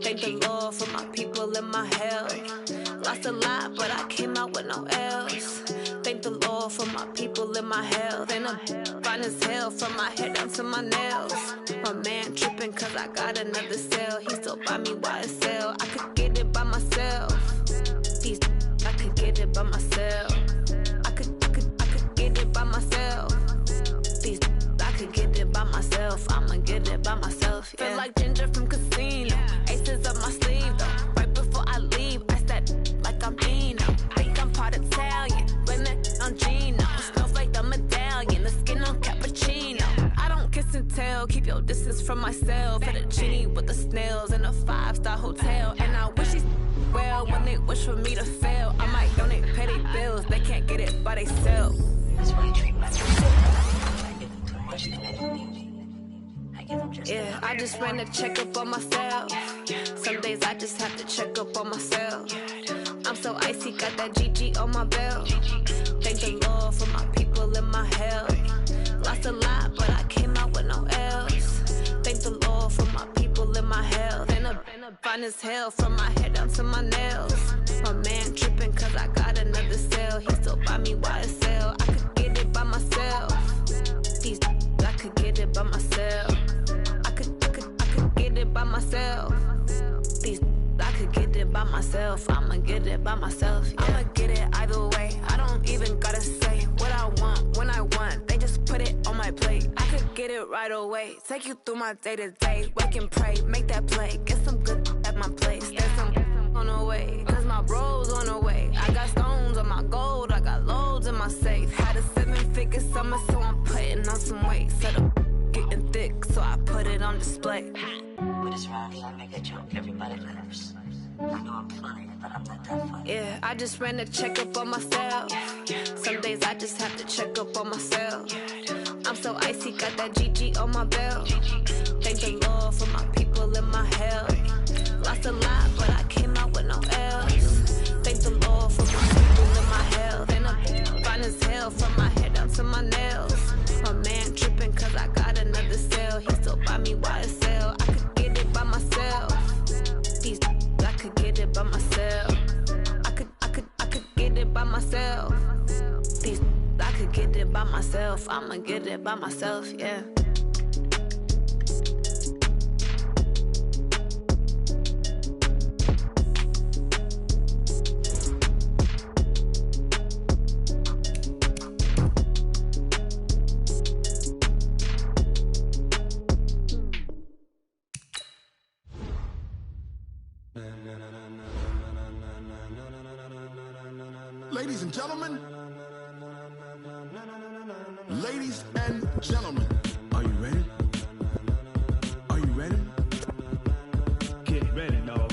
Thank the Lord for my people and my health. Lost a lot, but I came out with no L's. Thank the Lord for my people and my health. And I'm fine as hell from my head down to my nails. My man tripping cause I got another cell. He still buy me YSL. I could get it by myself. These I could get it by myself. I could get it by myself. These I could get it by myself. I'ma get it by myself. Yeah. Feel like Ginger from Casino. Aces up my sleeve though. Right before I leave, I said like I'm Dino. Think I'm part Italian, blame that on Gino. Smells like the medallion, the skin on cappuccino. I don't kiss and tell, keep your distance from myself. At a genie with the snails in a 5-star hotel. And I wish these well when they wish for me to fail. I might donate petty bills, they can't get it by themselves. That's why I treat myself. I give them too much and they don't need me. I give them just yeah, I just ran a checkup on myself. Some days I just have to check up on myself. I'm so icy, got that GG on my belt. Thank the Lord for my people and my health. Lost a lot, but I came out with no L's. Thank the Lord for my people and my health. And I'm fine as hell from my head down to my nails. My man tripping cause I got another cell. He still buy me YSL. I could get it by myself. These I could get it by myself. I could get it by myself. These I could get it by myself. I'ma get it by myself. Yeah. I'ma get it either way. I don't even gotta say what I want when I want. They just put it on my plate. I could get it right away. Take you through my day to day. Wake and pray, make that play. Get some good at my place. There's some on the way, cause my bro's on the way. I got stones on my gold. I got loads in my safe. Had a 7-figure summer, so I'm putting on some weight. Set up getting thick, so I put it on display. What is wrong? I make a joke. Everybody laughs. I know I'm funny, but I'm not that funny. Yeah, I just ran a checkup on myself. Some days I just have to check up on myself. I'm so icy, got that GG on my belt. Thank the Lord for my people and my health. Lost a lot, but I came out with no L's. Thank the Lord for my people and my health. And I'm fine as hell from my head down to my nails. My man tripping cause I got another cell. He still buy me YSL. I could get it by myself. These I could get it by myself. I could get it by myself. These get it by myself. I'ma get it by myself, yeah. Ladies and gentlemen, ladies and gentlemen, are you ready? Are you ready? Get ready, dog.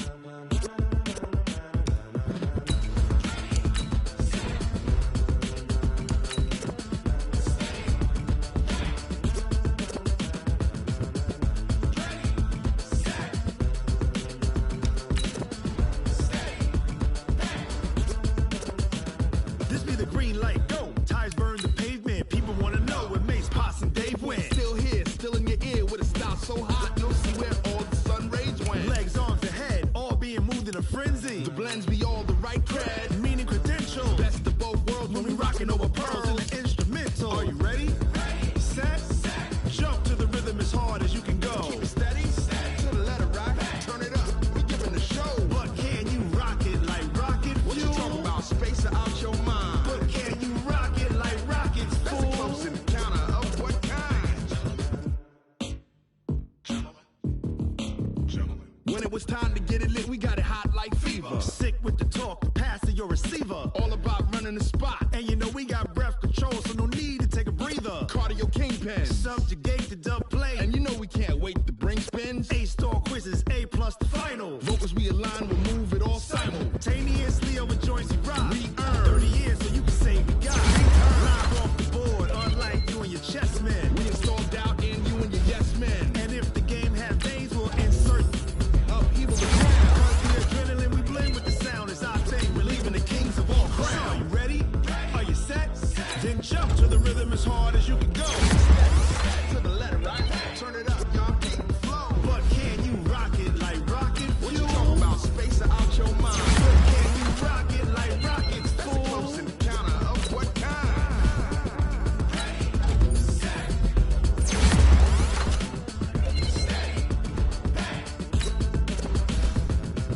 This be the green light, go. Tires burn the pavement. People wanna know where Mace, Pops, and Dave went. Still here, still in your ear with a style so hot. No see where all the sun rays went. Legs, arms, and head, all being moved in a frenzy. The blends be all the right cred, meaning credentials. Best of both worlds when we rockin' over pearls in the instrumental. Are you ready? Set, jump to the rhythm as hard as you can go. Keep it steady, to the letter rock. Turn it up, we giving the show. But can you rock it like rocket fuel? What you talking about? Space out your mind. But can you rock it like rockets, fool? That's a close encounter of what kind? Gentlemen. When it was time to get it lit, we got it hot like fever. Sick with the talk, the pass to your receiver. All about running the spot. And you know we got breath control, so no need to take a breather. Cardio kingpin, subjugate the dub play. And you know we can't wait to bring spins. A-star quizzes, A+ the final. Vocals we align, we'll move it all simultaneously over joints we rock. We earn 30 years, so you can say we got. Live off the board, unlike you and your chess men. We install doubt in you and your yes men. And if the game has veins, we'll insert upheaval the ground. Cause the adrenaline we blend with the sound is our thing. We're leaving the kings of all crowns. So are you ready? Are you set? Then jump to the rhythm as hard as you can go. To the letter, right? Turn it up, y'all keep the flow. But can you rock it like rocket fuel? What you talking about? Space out your mind. But can you rock it like rockets, fool? That's a close encounter of what kind?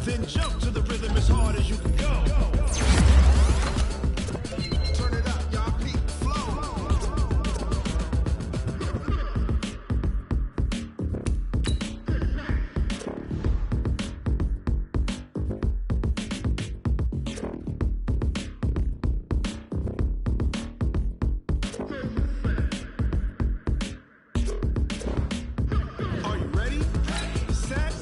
Then jump to the rhythm as hard as you can go. Turn it up, y'all keep the flow. Are you ready? Set,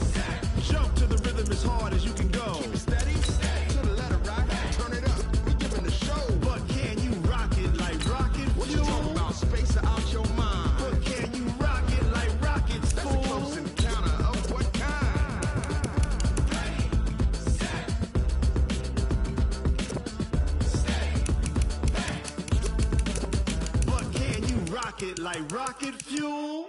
jump to the rhythm as hard as you can go. Keep it steady, to the letter rock. Turn it up, we giving the show. But can you rock it like rocket fuel? What you talking about? Space out your mind. But can you rock it like rockets, fool? That's a close encounter of what kind? But can you rock it like rocket fuel?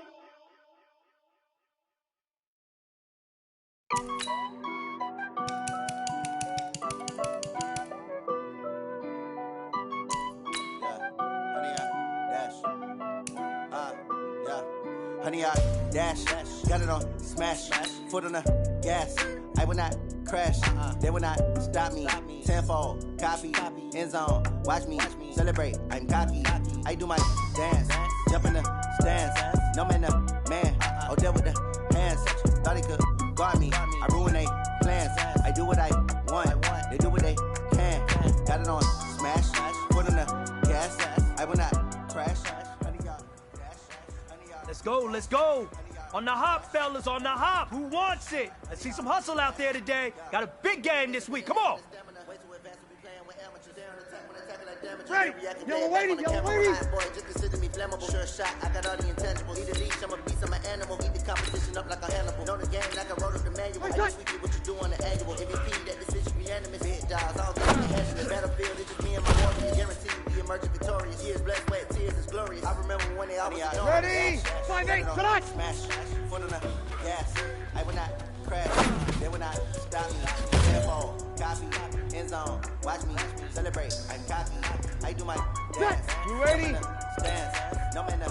Honey, I dash, got it on smash, foot on the gas. I will not crash, they will not stop me. Tenfold, copy, end zone, watch me celebrate. I'm cocky, I do my dance, jump in the stands. No man, the man, oh there with the hands. Thought he could guard me, I ruin they plans. I do what I want, they do what they can. Got it on smash, foot on the gas. I will not crash. Let's go. On the hop, fellas, on the hop. Who wants it? Let's see some hustle out there today. Got a big game this week. Come on. Ready. Y'all waiting. Just consider me flammable. Sure shot, I got all the intangibles. Eat a leash, I'm a beast, I'm an animal. Eat the competition up like a Hannibal. Know the game like I wrote up the manual. I just weekly what you do on the annual. MVP, that decision be animus. Hit dials, all good. In the battlefield, it's just me and my warrior. Guaranteed we emerge victorious. Years blessed, wet tears is glorious. I remember when they always ready. 5-8, collect. Smash, foot on the gas. I will not crash. They will not stop me. Tenfold, copy, end zone. watch me celebrate. I copy, I do my dance. You ready? Stance, no man, man.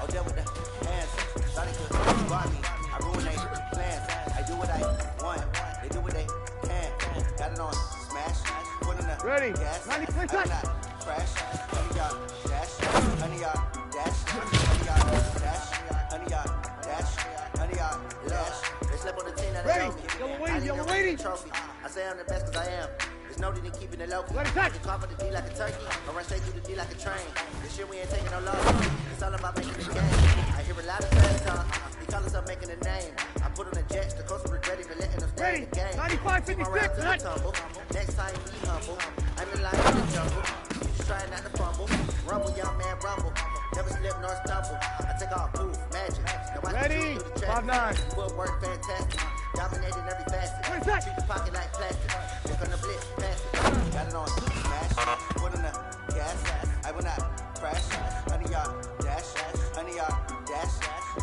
Oh, there with the hands. Starting to guard me. I ruin their plans. I do what I want. They do what they can. Got it on smash. Put in the gas. I will not crash. Honey y'all dash. Honey y'all dash. Honey y'all dash. Honey y'all dash. Honey y'all dash. They slept on the team that they know me. Yellow lady. Trophy. I say I'm the best cause I am. There's no need in keeping it low. I can call for the D like a turkey. I run straight through the D like a train. This year we ain't taking no loss. It's all about making the game. I hear a lot of fast talk. They call us up making a name. I put on the jets. The coast was ready for letting us stay in the game. 95-56. Tumble. Next time be humble. I'm in line in the jungle. You just trying not to fumble. Rumble, young man, rumble. Never slip nor stumble. I take all proof, magic. Now I Ready? 5-9. Footwork fantastic. Dominating every facet. Treat the pocket like plastic. Look on the blitz, pass it. Got it on smash. Put on the gas. I will not crash. Honey y'all dash. Honey y'all dash.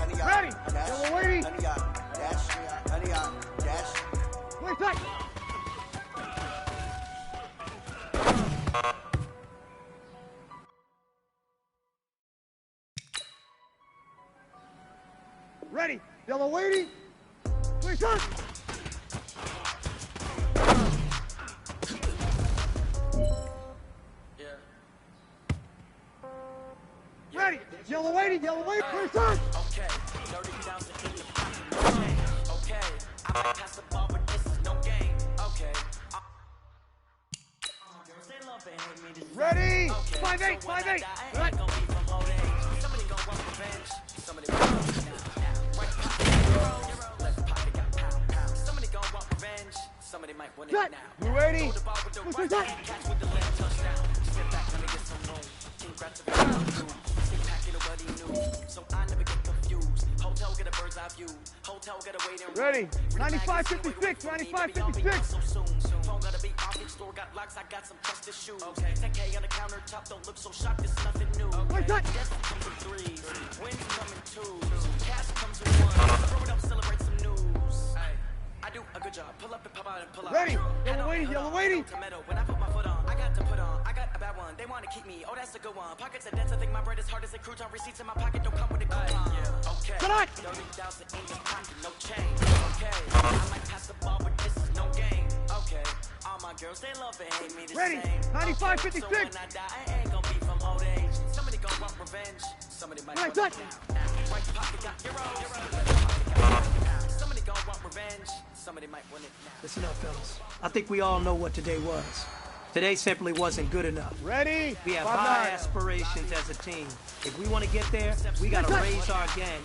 Honey y'all Ready? dash. Yellow lady. Honey y'all dash. Honey y'all dash. Wait a sec. Ready? Yellow lady. Wait a sec. Ready? Yellow lady, wait a sec. Okay, 30,000 in the pocket. Okay, I might pass the ball, but this is no game. Okay. Ready? Okay, 5-8, so when I 5-8. die, I ain't gonna be from old age. Somebody gonna want revenge. Somebody gonna want now. Right pocket, left pocket got pound. Somebody gonna want revenge. Somebody might want it Set. now. You ready? Throw the ball with the What's right that? hand, catch with the left touchdown. Sit back, let me get some room. Congrats to the sit back, get nobody knew. So I never get confused. Hotel get a bird's eye view. Hotel get a wait and Ready? 95-56, 95-56. So soon. Phone gotta be off, each store got locks, I got some trusted shoes. Okay. 10K on the countertop, don't look so shocked, it's nothing new. Wait, Okay. that- Yes, it comes in threes. Wins come in twos. Cash comes in one. Throw it up, celebrate some news. Ay, I do a good job. Pull up and pop out and pull out. Ready? Head Yellow on, lady, head yellow on, lady. head on tomato. When I put my foot on, I got to put on. I got a bad one. They want to keep me. Oh, that's a good one. Pockets are dense. I think my bread is hard as a crouton. Receipts in my pocket don't come with a coupon. Okay. Tonight. 30,000 in the pocket, no change. Okay. I might pass the ball, but this is no game. Okay. All my girls, they love and hate me the Ready? same. 95-56. So when I die, I ain't gonna be from old age. Somebody gonna want revenge. Somebody might Right, want touch. it now. Right pocket got euros. Left pocket got pound. Somebody gonna want revenge. Somebody might want it now. Listen up, fellas. I think we all know what today was. Today simply wasn't good enough. Ready? We have 5-9. high aspirations as a team. If we want to get there, we got to raise our game.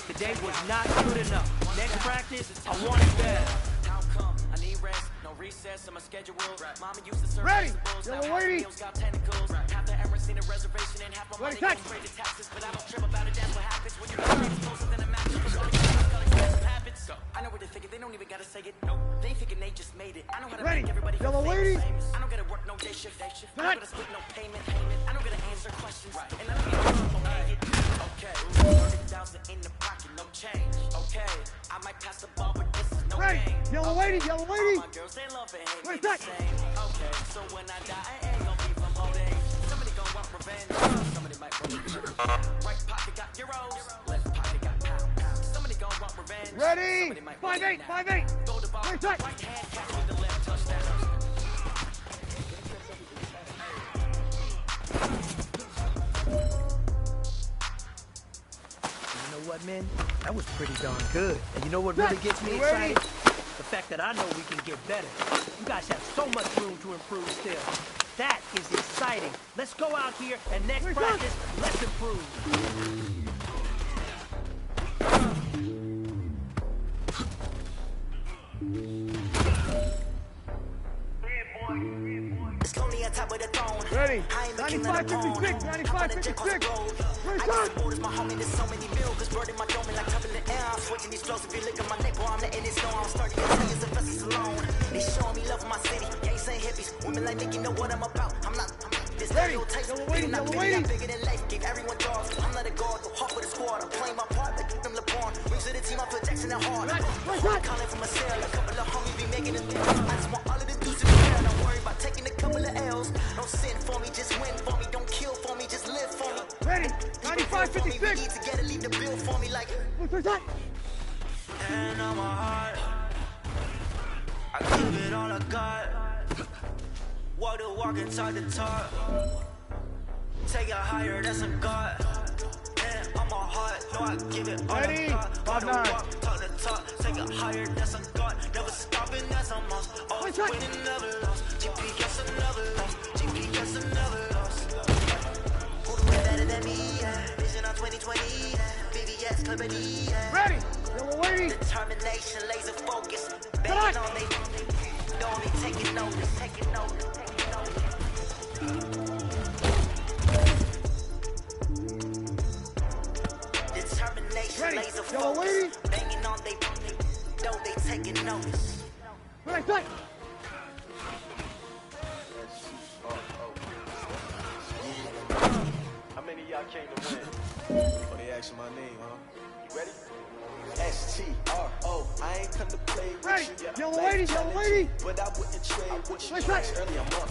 Today was not good enough. Next practice, I want it better. How come? I need rest, no recess in my schedule. Mama used to serve Ready? vegetables, now Yellow half the lady. meals got tentacles. Half the errands seen a reservation and half my Ready, money touch. goes straight to taxes. But I don't trip about it, that's what happens when you got things closer than a match. Cause all you got expensive habits. I know what they're thinking, they don't even gotta say it. Nope. They thinking they just made it. I know how to Ready? make everybody feel Yellow famous. lady. I don't gotta work no day shift. I Touch. don't gotta split no payment. I don't gotta answer questions. And I don't need to okay. 30,000 in the pocket, no change. Okay. I might pass the ball, but this is no Ready? game. Yellow lady, yellow lady. All my girls, they love and hate me Wait, the that- same. Okay, so when I die, I ain't gonna be from old age. Somebody gonna want revenge. Somebody might want it. Right pocket got euros. Left pocket got pound. Somebody gonna want revenge. Ready? Somebody might want 5-8, it now. 5-8. Throw the ball Wait, with the that- right hand, catch with the left touchdown. You know what, man? That was pretty darn good. And you know what really gets me You ready? excited? The fact that I know we can get better. You guys have so much room to improve still. That is exciting. Let's go out here and next Wait, practice, let's improve. It's lonely on top of the throne. Ready? I ain't looking at the 95-56, 95-56. Wait, I touch. got borders, my homie, there's so many bills. Bird in my dome, like top in the air. I'm switching these flows. If you look at my neck, boy, I'm letting it snow. I'm starting to tell you the vessels alone. They showing me love for my city. Gangs ain't hippies. Women like Nick, you know what I'm about. I'm not this Ready? stereotype. Yellow lady, Not yellow bigger, lady. not bigger than life. Gave everyone dogs. I'm not a guard, go hard with a squad. I'm playing my part like them LeBron. Rings to the team, I put Jackson and hard. Wait, touch. Calling from a cell, a couple of homies be making them. I just want all of the dudes to be there. Don't worry about taking no sin for me, just win for me. Don't kill for me, just live for me. Ready? 95, 56. We need together, leave the bill for me like. And on my heart, I give it all I got. Walk the walk and talk the talk. Take it higher, that's a God. And on my heart, no, I give it all I got. Walk the walk, talk the talk. Take it higher, that's a God. Never stopping, that's a must. Always winning, never lost. GPS never lost. GPS never lost. Who do it better than me? Yeah. Vision on 2020. Yeah. BBS company. Yeah. Ready? Yellow waiting. Determination, laser focus. Banging on they. Don't be taking notice. Taking notice. Taking notice. Determination, Ready. laser Yellow focus. waiting. Banging on they. Don't they taking notice. Right, right. How many of y'all came to win? Oh, they asking my name, huh? You ready? S-T-R-O, I ain't come to play with Ready. you. Yellow lady, yellow lady. But I wouldn't trade with you. Right, right. Early, I'm up.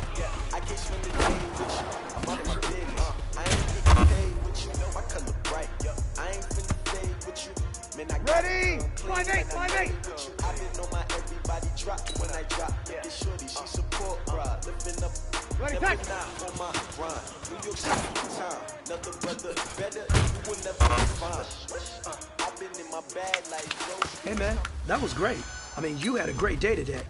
I can't swim the game with you. I'm up my business. I ain't getting paid with you. My color bright. I ain't finna fade with you. Man, I got Ready. 5-8, 5-8. I've been on my everybody drop when I drop. This shorty, she support, bruh. Lifting up. Ready, Never back. not on my grind. New York City town. Another brother better. You will never find. I've been in my bag like Joe. Hey, man, that was great. I mean, you had a great day today.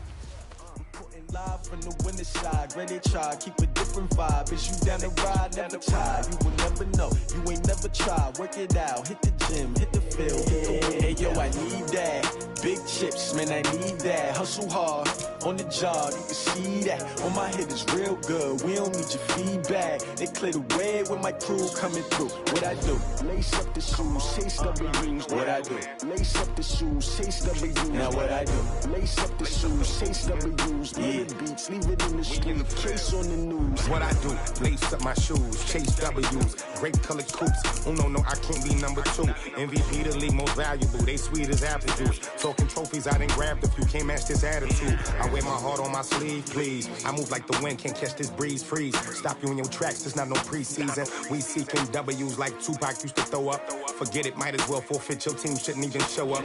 Live from the winter side, ready to try, keep a different vibe. Is you down the ride, never tired. You will never know, you ain't never tried. Work it out, hit the gym, hit the field, hit the wheel. Hey yo, I need that. Big chips, man, I need that. Hustle hard, on the job, you can see that. On my head is real good, we don't need your feedback. They clear the way with my crew coming through. What I do? Lace up the shoes, chase W's. What I do? Lace up the shoes, chase W's. Now what I do? Lace up the shoes, chase W's. Beats, leave it in the street, case on the news. What I do, lace up my shoes, chase W's, grape colored coops. Oh no, I can't be number 2. MVP the league most valuable, they sweet as apple juice. Talking trophies, I didn't grab the few, can't match this attitude. I wear my heart on my sleeve, please. I move like the wind, can't catch this breeze, freeze. Stop you in your tracks, there's not no preseason. We seeking W's like Tupac used to throw up. Forget it, might as well forfeit, your team shouldn't even show up.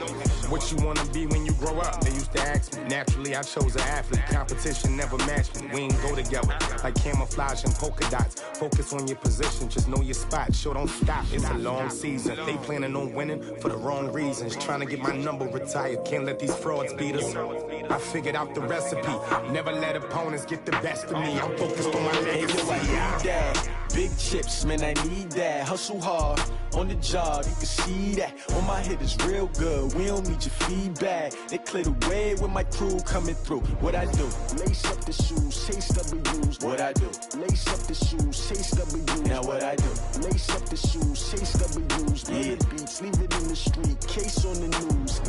What you wanna be when you grow up? They used to ask me. Naturally, I chose an athlete. Competition never matched me. We ain't go together like camouflage and polka dots. Focus on your position, just know your spot. Sure, don't stop, it's a long season. They planning on winning for the wrong reasons. Trying to get my number retired, can't let these frauds beat us. I figured out the recipe. Never let opponents get the best of me. I'm focused on my legacy. I need that. Big chips, man, I need that. Hustle hard, on the job, you can see that. On my head is real good, we don't need your feedback. They clear the way with my crew coming through. What I do? Lace up the shoes, chase W's. What I do? Lace up the shoes, chase W's. Now what I do? Lace up the shoes, chase W's. Beats, leave it in the street, case on the news.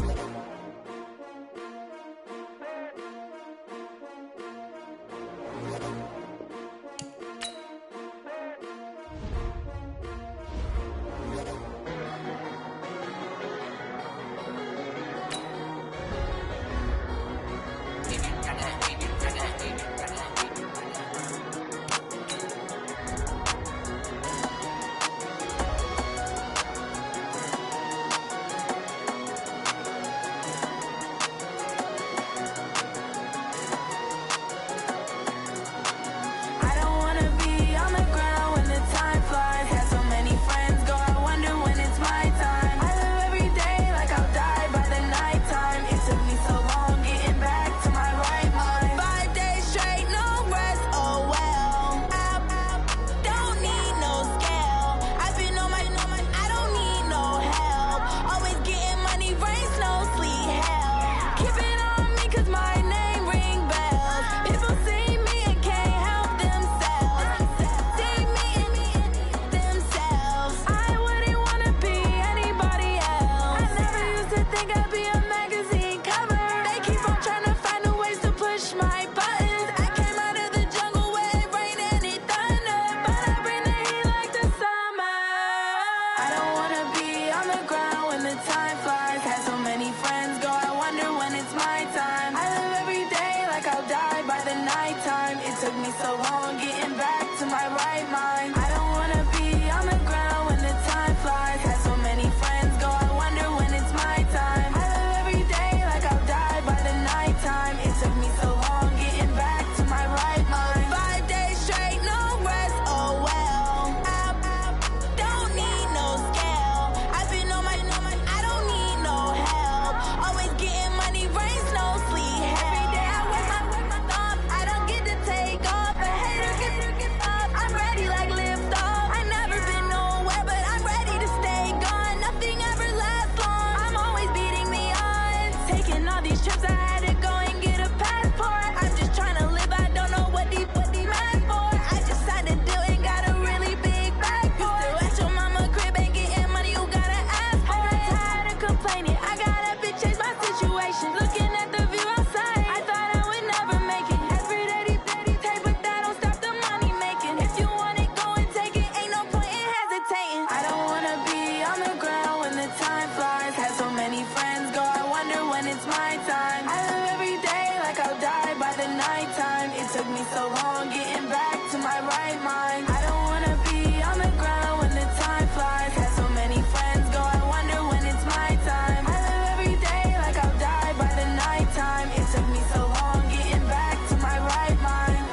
all these trips, I had to go and get a passport. I'm just trying to live, I don't know what these mad for. I just signed a deal and got a really big bag for it. Still at your mama crib, ain't getting money, you gotta ask for it. I'm tired of complaining, I got up and changed my situation. Looking at the view outside, I thought I would never make it. Every day these take, but that don't stop the money making. If you want it, go and take it, ain't no point in hesitating. I don't wanna be on the ground when the time flies. Had so many friends go, I wonder when it's my time. I live every day like I'll die by the nighttime. It took me so long getting back to my right mind. I don't wanna be on the ground when the time flies. Had so many friends go, I wonder when it's my time. I live every day like I'll die by the nighttime. It took me so long getting back to my right mind.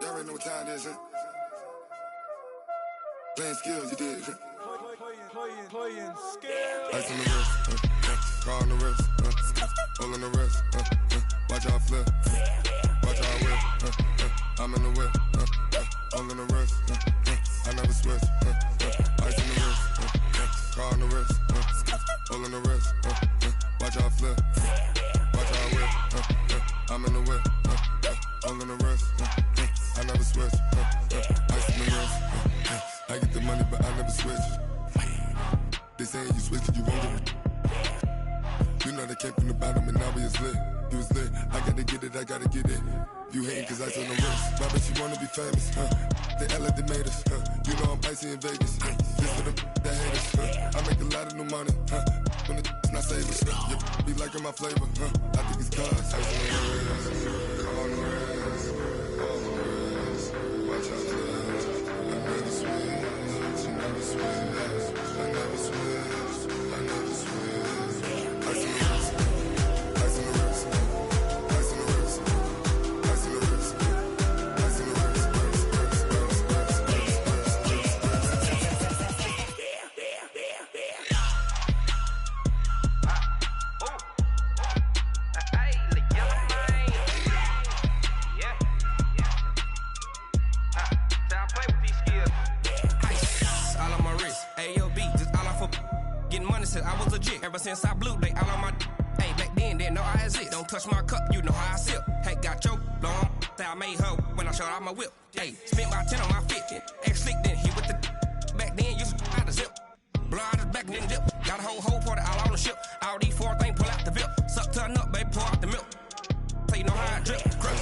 Y'all already know what time it is, huh? Playing skills, you did. Playing skills. Ice on the wrist, car on the wrist, hole in the wrist, watch how I flip, watch how I whip, I'm in the whip, hole in the wrist, I never switch, ice on the wrist, car on the wrist, hole in the wrist, watch how I flip, watch how I whip, I'm in the whip, hole in the wrist, I never switch, ice on the wrist, I get the money but I never switch. They saying you switch 'cause you won't get it. You know they came from the bottom and now we is lit. You was lit, I gotta get it, I gotta get it. You hating 'cause I on the wrist. Why bet you wanna be famous, They act like they made us, You know I'm icy in Vegas, Just for the that hate us, I make a lot of new money, When it's not savers, You be liking my flavor, I think it's cause ice on the wrist, on the wrist, on the wrist. Watch out, I never switch, I never switch. I never switch, I never switch. Ice on the wrist, ice on the wrist, ice on the wrist, ice on the wrist, ice on the wrist, I was legit ever since I blew they all on my hey back then didn't know I exist. Don't touch my cup, you know how I sip. Hey, got choked long that I made her when I showed out my whip. Hey, spent about 10 on my 50. Ex slick then hit with the back then used to out the zip. Blow out his back then dip. Got a whole party all on the ship. All these four things pull out the VIP. Suck to a nut, baby, pour out the milk. So you know how I drip. Crush.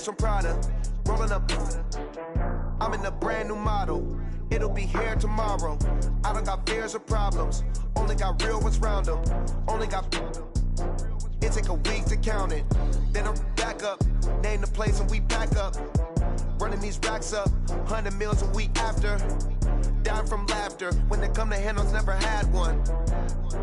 From Prada, rolling up. I'm in a brand new model. It'll be here tomorrow. I don't got fears or problems. Only got real ones round them. Only got. It take a week to count it. Then I'm back up, name the place and we pack up. Running these racks up, 100 meals a week after. Down from laughter, when they come to handles, never had one.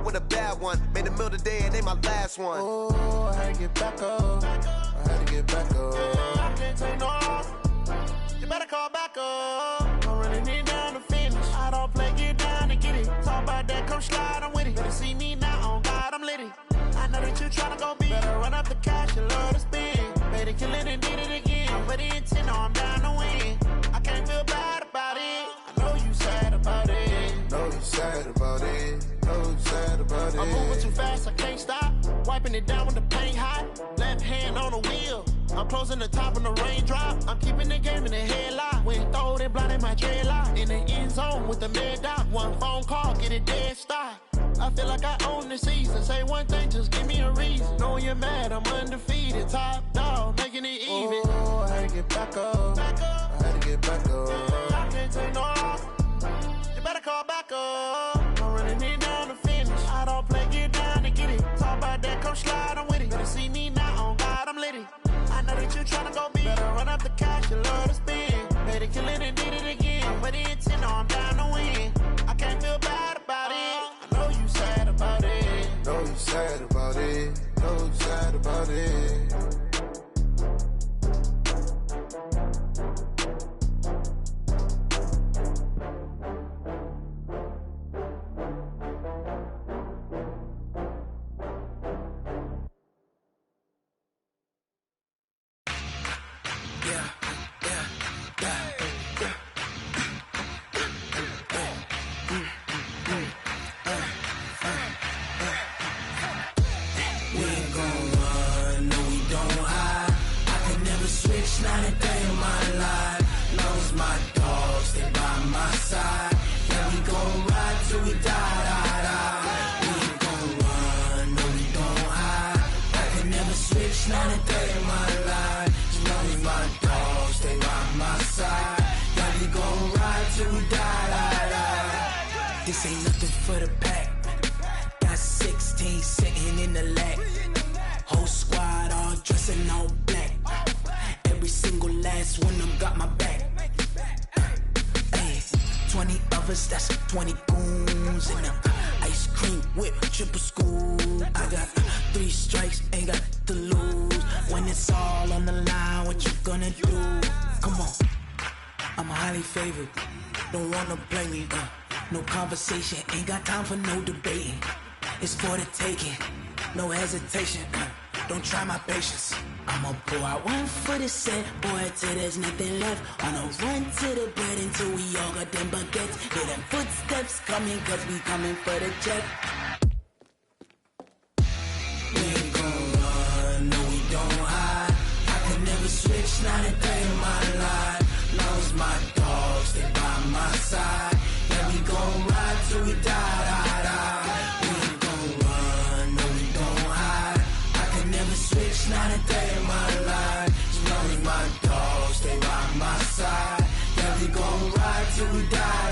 With a bad one, made a meal today and ain't my last one. Oh, I had to get back up. I had to get back up. I can't take no off. You better call back up. I'm running it down to finish. I don't play, get down and get it. Talk about that, come slide, I'm with it. Better see me now, on God, I'm litty. I know that you tryna go big. Better run up the cash, you love to spend. Made it, kill it, and did it again. I'm put it in 10, no, I'm down to win. I can't feel bad about it. I know you sad about it. Know you sad about it. Know you sad about it. I'm moving too fast, I can't stop. Wiping it down with the paint hot. Left hand on the wheel. I'm closing the top when the raindrop. I'm keeping the game in the headlock. When throw it blind in my dreadlock. In the end zone with the mad dot. One phone call, get it dead stop. I feel like I own the season. Say one thing, just give me a reason. Knowing you're mad, I'm undefeated. Top dog, making it even. Oh, I had to get back up. I had to get back up. I can't take no off. You better call back up. I'm running it down to finish. I don't play, get down to get it. Talk about that, come slide, I'm with it. Better see me now, on God, I'm litty. I know that you tryna go big. Better run up the cash, you love to spend. Made it, kill it, and did it again. But in 10, no, I'm down to win. I can't feel bad about it. I know you sad about it. Know you sad about it. Know you sad about it. Not a day in my life. Knows my dogs, they by my side. Yeah, we gon' ride till we die. We ain't gon' run, no, we don't hide. I can never switch, not a day in my life. Knows my dogs, they by my side. Yeah, we gon' ride till we die. This ain't nothing for the pack. Got 16 sitting in the lag. Whole squad all dressing all black. Every single last one of them got my back. Ay, 20 of us, that's 20 goons in them. Ice cream whip, triple school. I got 3 strikes, ain't got to lose. When it's all on the line, what you gonna do? Come on, I'm highly favored. Don't wanna play me, no conversation, ain't got time for no debating. It's for the taking, no hesitation. Don't try my patience. I'ma pour out one for the set, boy, till there's nothing left. On a run to the bread until we all got them baguettes. Hear them footsteps coming, cause we coming for the check. We ain't gon' run, no, we don't hide. I can never switch, not a day in my life. Knows my dogs, they by my side. Yeah, we gon' ride till we die. We ain't gon' run, no, we don't hide. I can never switch, not a day in my life. Knows my dogs, they by my side. Yeah, we gon' ride till we die.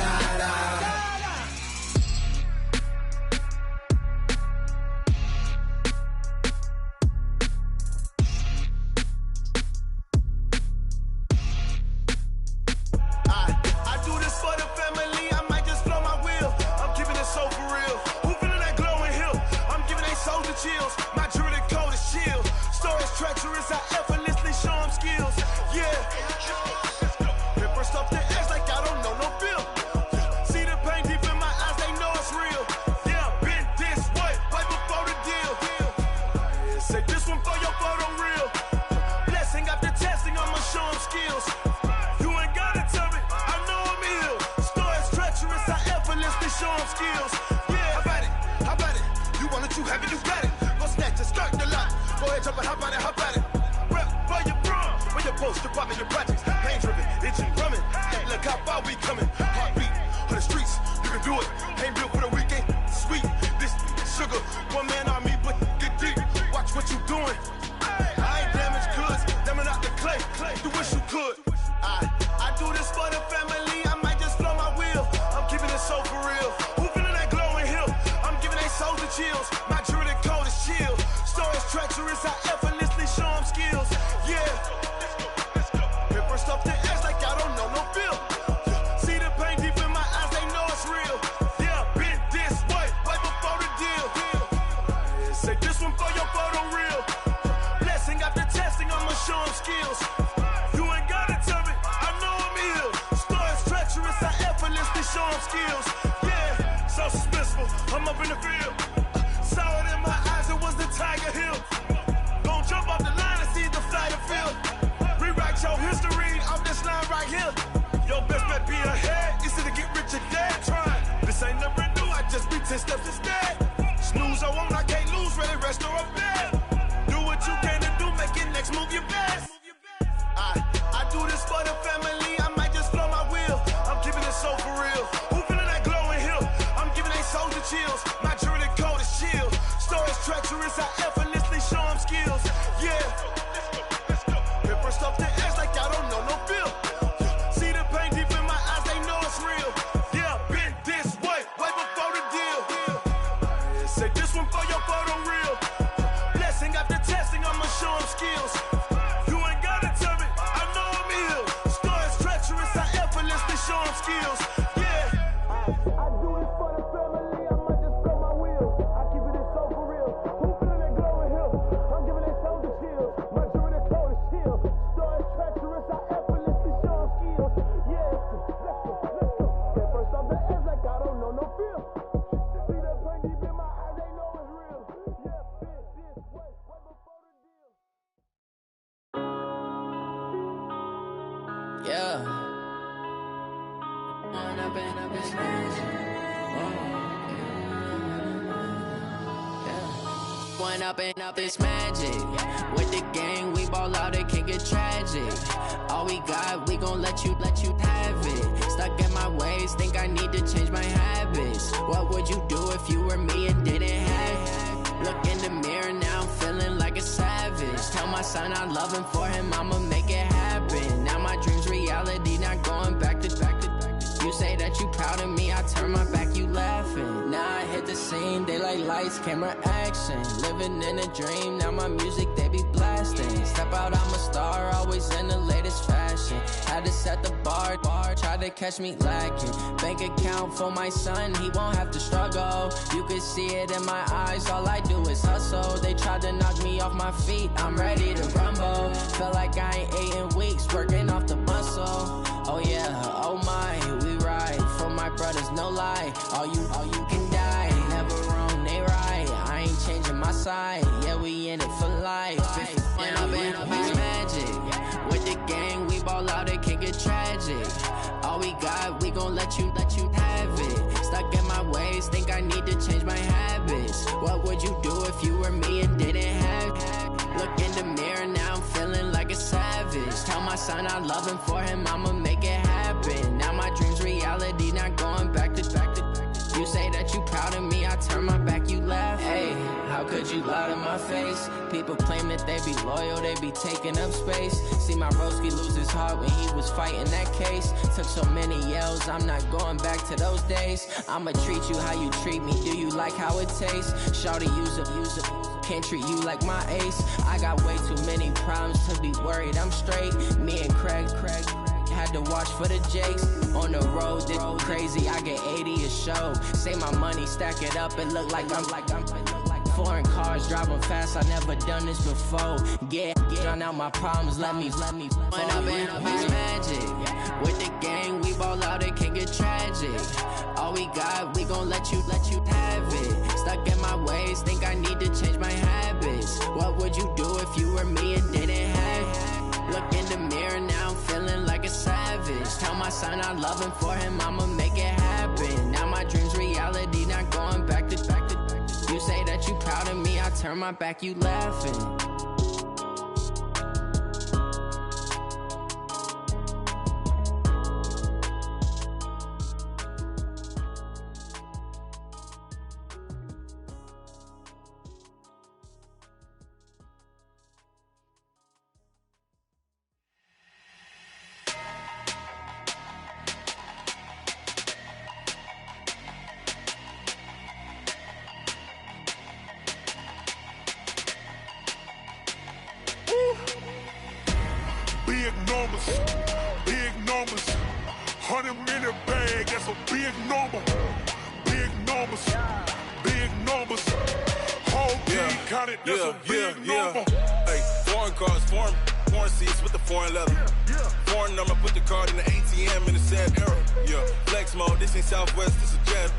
I do this for the family, I might just blow my wheel. I'm keeping it so for real. Who feeling that glowing hill? I'm giving they soldier chills. My jewelry code is chill. Stories treacherous, I effortlessly show them skills. Yeah. Paper stuff to act like I don't know no bill. See the pain deep in my eyes, they know it's real. Yeah, been this way, right before the deal. Say this one for your photo reel. Blessing after testing, I'ma show them skills. You ain't gotta tell me, I know I'm ill. Stories treacherous, I effortlessly show them skills. Yeah, how about it? You want it, you have it, you got it. Go snatch it, skirt the lot. Go ahead, jump it, hop on it, hop at it. Rep for your prom, for your post, your poppin', your projects. Pain driven, itching, drumming. Look how far we coming. Heartbeat on the streets, you can do it. Ain't built for the weekend, sweet. This sugar, one man army, but get deep. Watch what you doing. I ain't damaged goods, damn it out the clay. You wish you could. I do this for the family, I might just blow my wheel. I'm keeping it so for real. Who feeling that glowing hill? I'm giving they soldier chills. My jewelry code is chill. Stories track treacherous, I effortlessly show them skills. Yeah. Hit first off the edge like I don't know no feel. See the pain deep in my eyes, they know it's real. Yeah, been this way, way before the deal. Say this one for your photo real. Blessing after testing, I'ma show them skills. You ain't gotta tell me, I know I'm ill. Stories treacherous, I effortlessly show them skills. Yeah, so suspenseful, I'm up in the field. Saw it in my eyes, it was the Tiger Hill. Gon' jump off the line and see the flight of field. Rewrite your history off this line right here. Your best bet be ahead, easy to get rich or dead. Trying, this ain't never new, I just be 10 steps instead. Snooze or won't, I can't lose, ready, rest or up dead. Do what you can to do, make your next move your best. I do this for the family, I might just flow my wheel. I'm keeping it so for real. Who feeling that glowing hill? I'm giving they soldier chills. My jewelry code is chill. Stories treacherous, I effortlessly show them skills. Yeah. Hit first off the edge like I don't know no feel. See the pain deep in my eyes, they know it's real. Yeah, been this way, way before the deal. Say this one for your photo real. Blessing after testing, I'ma show them skills. You ain't gotta tell me, I know I'm ill. Stories treacherous, I effortlessly show them skills. Yeah. I do this for the family, I might just blow my wheel. I keep it so for real. Who feeling that glowing hill? I'm giving they soldier chills. My jewelry code is chill. Stories treacherous, I effortlessly show them skills. Yeah, let's go. Hit first off the edge like I don't know no feel. See that pain deep in my eyes, they know it's real. Yeah, been this way, way before the deal. Yeah. Up this magic. One up and up this magic. With the gang, we ball out, it can get tragic. All we got, we gon' let you have it. Stuck in my ways, think I need to change my habits. What would you do if you were me and didn't have it? Look in the mirror now, I'm feeling like a savage. Tell my son I love him, for him I'ma make it happen. Now my dream's reality, not going back to. You say that you proud of me, I turn my back, you laughing. Now I hit the scene, they like lights, camera, action. Living in a dream, now my music, they be blasting. Step out, I'm a star, always in the latest fashion. Had to set the bar, try to catch me lacking. Bank account for my son, he won't have to struggle. You can see it in my eyes, all I do is hustle. They tried to knock me off my feet, I'm ready to rumble. Felt like I ain't ate in weeks, working off the muscle. Oh yeah, oh my, we ride for my brothers, no lie. All you can die, never wrong, they right. I ain't changing my side, yeah, we in it for life. When up in it's magic. With the gang, we ball out, it can get tragic. All we got, we gon' let you have it. Stuck in my ways, think I need to change my habits. What would you do if you were me and didn't have it? Look in the mirror, now I'm feeling like a savage. Tell my son I love him, for him I'ma make it happen. Now my dream's reality, not going back to. You say that you proud of me, I turn my back, you laugh. Hey, how could you lie to my face? People claim that they be loyal, they be taking up space. See my broski lose his heart when he was fighting that case. Took so many yells, I'm not going back to those days. I'ma treat you how you treat me, do you like how it tastes? Shawty, use up, can't treat you like my ace. I got way too many problems to be worried, I'm straight. Me and Craig had to watch for the Jakes. On the road, this crazy, I get 80 a show. Say my money, stack it up, it look like I'm foreign cars, driving fast, I never done this before. Get drown out my problems, let me When up in it's magic. With the gang, we ball out, it can get tragic. All we got, we gon' let you have it. Stuck in my ways, think I need to change my habits. What would you do if you were me and didn't have it? Look in the mirror, now I'm feeling like a savage. Tell my son I love him, for him I'ma make it happen. Now my dream's reality, not going back to. You say that you proud of me, I turn my back, you laughing. numbers, big numbers. 100 in the bag, that's a big number. Big numbers, big numbers. Whole team counted, that's a big number. Hey, foreign cars, foreign seats with the foreign leather. Foreign number, put the card in the ATM in the sad era. Yeah, flex mode, this ain't Southwest, this is jet.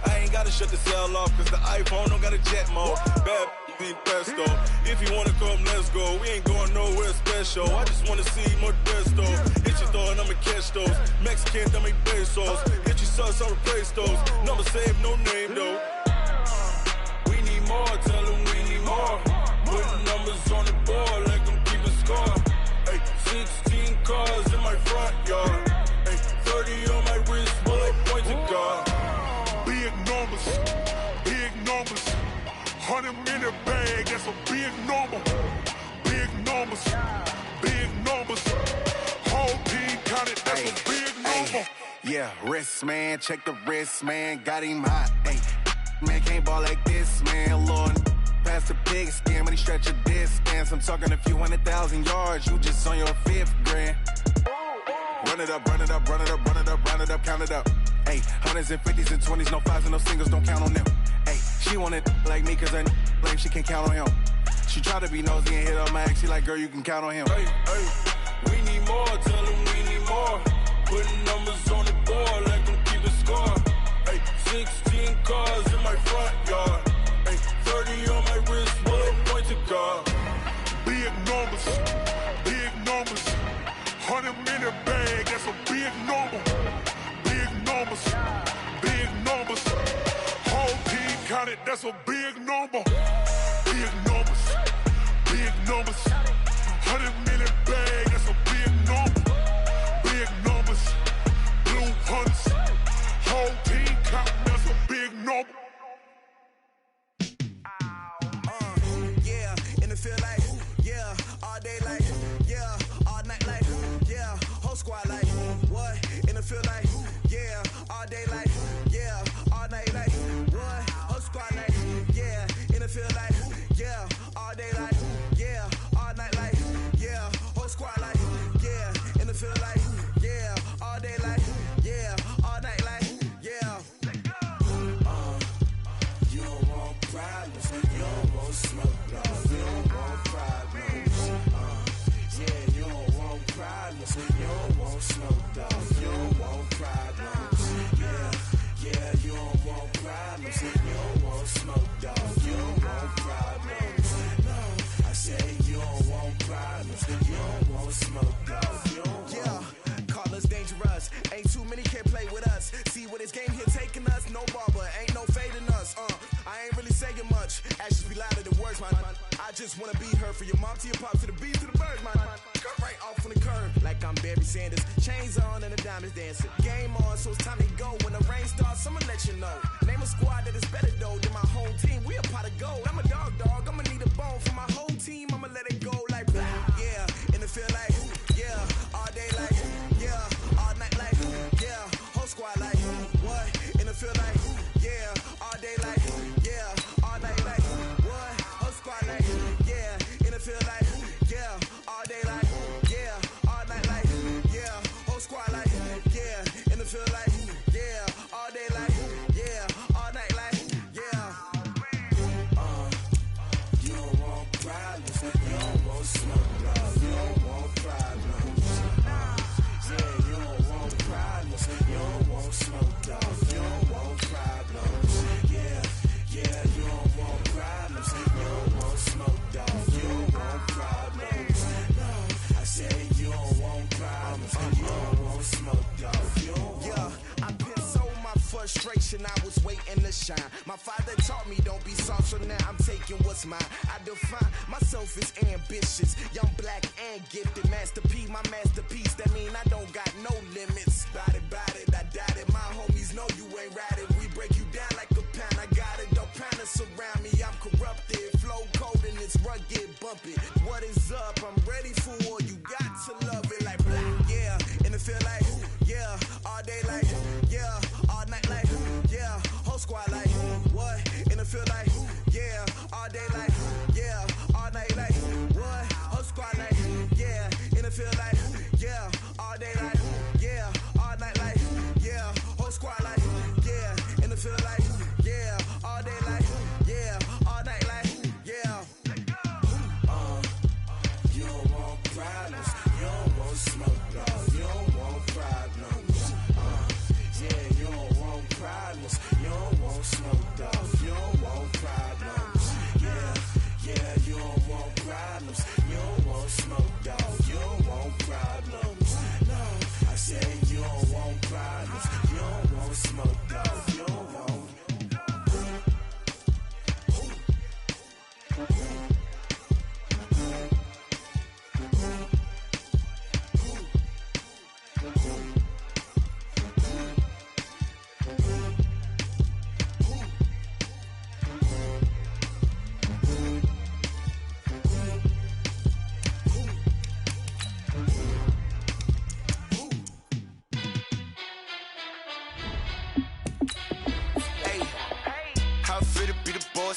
I ain't gotta shut the cell off, cause the iPhone don't got a jet mode. Bad be pesto. If you wanna come, let's go. We ain't going nowhere special. I just wanna see more Modesto. Hit your thought, I'ma catch those. Mexican, dummy pesos. Hit your sauce, I'll replace those. Number saved, no name though. We need more, tell them we need more. Putting numbers on the board, like them keeping score. Hey, 16 cars in my front yard. Hey, 30 on my wrist, bullet point to God. Big numbers, big numbers. 100 in the bag, that's a big number. Big numbers, big numbers. Whole team counted, that's a big number. Yeah, wrist man, check the wrist man, got him hot. Ay, man can't ball like this, man. Lord, past the pig skin, but he stretch a distance. I'm talking a few 100,000 yards, you just on your 5th grand. Run it up, run it up, run it up, run it up, run it up, count it up. Ay, 100s and 50s and 20s, no 5s and no singles, don't count on them. Ay, she want it like me, cause her like she can count on him. She try to be nosy and hit up my ex, she like, girl, you can count on him. Hey, hey, we need more, tell them we need more. Putting numbers on the board, like them keeping score. Hey, 16 cars in my front yard. Hey, 30 on my wrist, bullet point to God. Big numbers, big numbers. 100 in the bag, that's a big number. Big numbers, big numbers. Whole team counted, that's a big number. Big numbers, big numbers. 100 in the bag, that's a big number. Big numbers, blue hunts. Whole team counting, that's a big number. Yeah, and it feel like, yeah, all day like, yeah, all night like, yeah, whole squad like, what? And it feel like, yeah, all day like, yeah, all night like, what? Whole squad like, yeah, and it feel like, yeah, all day like, yeah, all night like, yeah, whole squad like, yeah, and it feel like, yeah, all day like, yeah, all night like, yeah. You don't want problems, you don't want smoke, no. You don't want problems, yeah, you don't want problems, you don't want smoke, dog. You don't want problems, yeah, yeah, you don't want problems, you don't want smoke, dog. You don't want problems, no. I say you don't want problems, you don't want smoke, dog. You don't Yeah, call us dangerous. Ain't too many can play with us. See where this game here taking us. No barber, ain't no fading us. I ain't really saying much. Actions be louder than words, man. I just wanna be heard from your mom to your pop to the beat to the birds, man. Cut right off on the curb like I'm Barry Sanders. Chains on and the diamonds dancing. Game on, so it's time to go. When the rain starts, I'ma let you know. Name a squad that is better though than my whole team. We a pot of gold. I'm a dog. I'ma need a bone for my whole team. I'ma let it go like yeah, and it feel like yeah, all day like yeah, all night like yeah, whole squad like what? And it feel like yeah, all day like yeah, all night like what? Whole squad like yeah, and it feel like yeah, all day like yeah, all night like yeah, whole squad like yeah, and it feel like yeah, all day like yeah, all night like yeah. You don't want problems, you don't want smoke, dog. You don't want problems, yeah, you don't want problems, you don't want smoke, dog. You don't want problems, yeah, yeah, you don't want problems, you don't want smoke, dog. You don't want problems, no. I say you don't want problems, you don't want smoke, dog. You don't want. Yeah, I've been so my frustration, I was waiting to shine. My father taught me don't be soft, so now I'm taking what's mine. I define myself as ambitious, young, black, and gifted. Master P, my masterpiece. That mean I don't got no limits. Bout it, I doubt it. My homies know you ain't ratted. We break you down like a pound. I got it, don't panic surround me. I'm corrupted, flow cold and it's rugged, bumpy. What is up? I'm ready for war. You got to love it like black, yeah, and it feel like yeah, all day like yeah, all night like yeah, whole squad like what? And it feel like yeah, all day like yeah, all night like what? Whole squad like yeah, and it feel like yeah, smoke though. You don't want.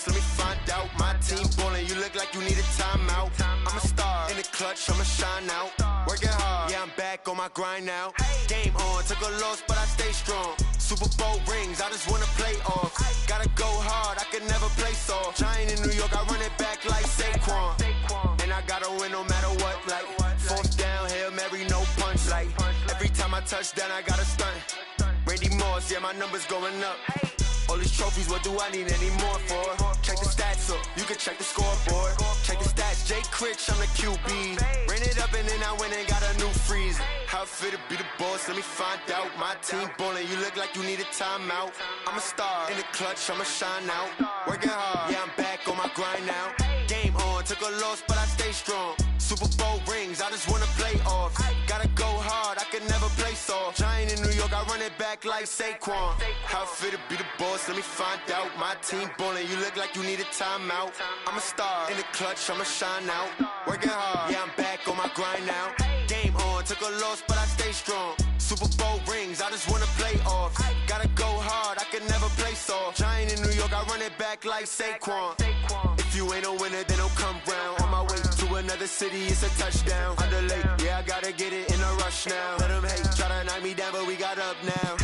Let me find out. My team ballin', you look like you need a timeout. I'm a star in the clutch, I'ma shine out. Working hard, yeah, I'm back on my grind now. Game on, took a loss, but I stay strong. Super Bowl rings, I just wanna play off. Gotta go hard, I can never play soft. Giant in New York, I run it back like Saquon. And I gotta win no matter what, like fourth down, Hail Mary, no punch. Like every time I touch down, I gotta stunt. Randy Moss, yeah, my numbers going up. All these trophies, what do I need any more for? Check the stats up, you can check the scoreboard. Check the stats, Jay Critch, I'm the QB. Ran it up and then I went and got a new freeze. How it feel to be the boss, let me find out. My team ballin', you look like you need a timeout. I'm a star in the clutch, I'ma shine out. Working hard, yeah, I'm back on my grind now. Game on, took a loss, but I stay strong. Super Bowl rings, I just wanna play off. Gotta go hard, I can never play soft. Giant in New York, I run it back like Saquon. How it feel to be the boss, let me find out. My team ballin', you look like you need a timeout. I'm a star in the clutch, I'ma shine out. Working hard, yeah, I'm back on my grind now. Game on, took a loss, but I stay strong. Super Bowl rings, I just wanna play off. Gotta go hard, I can never play soft. Giant in New York, I run it back like Saquon. If you ain't a winner, then don't come round. On my way to another city, it's a touchdown. Underlay, yeah, I gotta get it in a rush now. Let them hate, try to knock me down, but we got up now.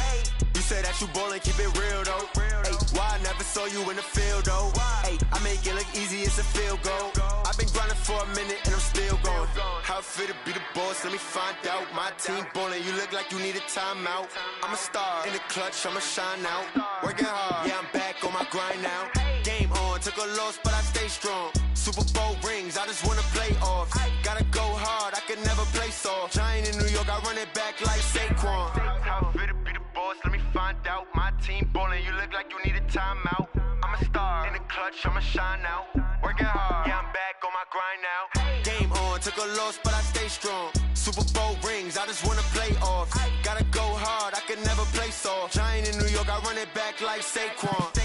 You say that you ballin', keep it real though. Ay, why I never saw you in the field though? Ay, I make it look easy, it's a field goal. I've been grinding for a minute and I'm still going. How it feel to be the boss, let me find out. My team ballin', you look like you need a timeout. I'm a star in the clutch, I'ma shine out. Working hard, yeah, I'm back on my grind now. Game on, took a loss, but I stay strong. Super Bowl rings, I just wanna play off. Gotta go hard, I can never play soft. Giant in New York, I run it back like Saquon. How it feel to be the boss, let me find out. My team ballin', you look like you need a timeout. I'm a star in the clutch, I'ma shine out. Working hard, yeah, I'm back on my grind now. Game on, took a loss, but I stay strong. Super Bowl rings, I just wanna play off. Gotta go hard, I can never play soft. Giant in New York, I run it back like Saquon.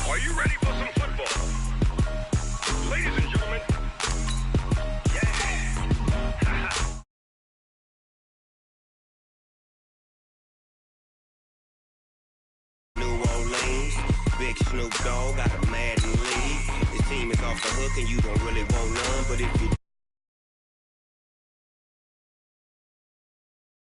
Are you ready for some football? Ladies and gentlemen, yeah. New Orleans, Big Snoop Dogg got a Madden league. This team is off the hook and you don't really want none, but if you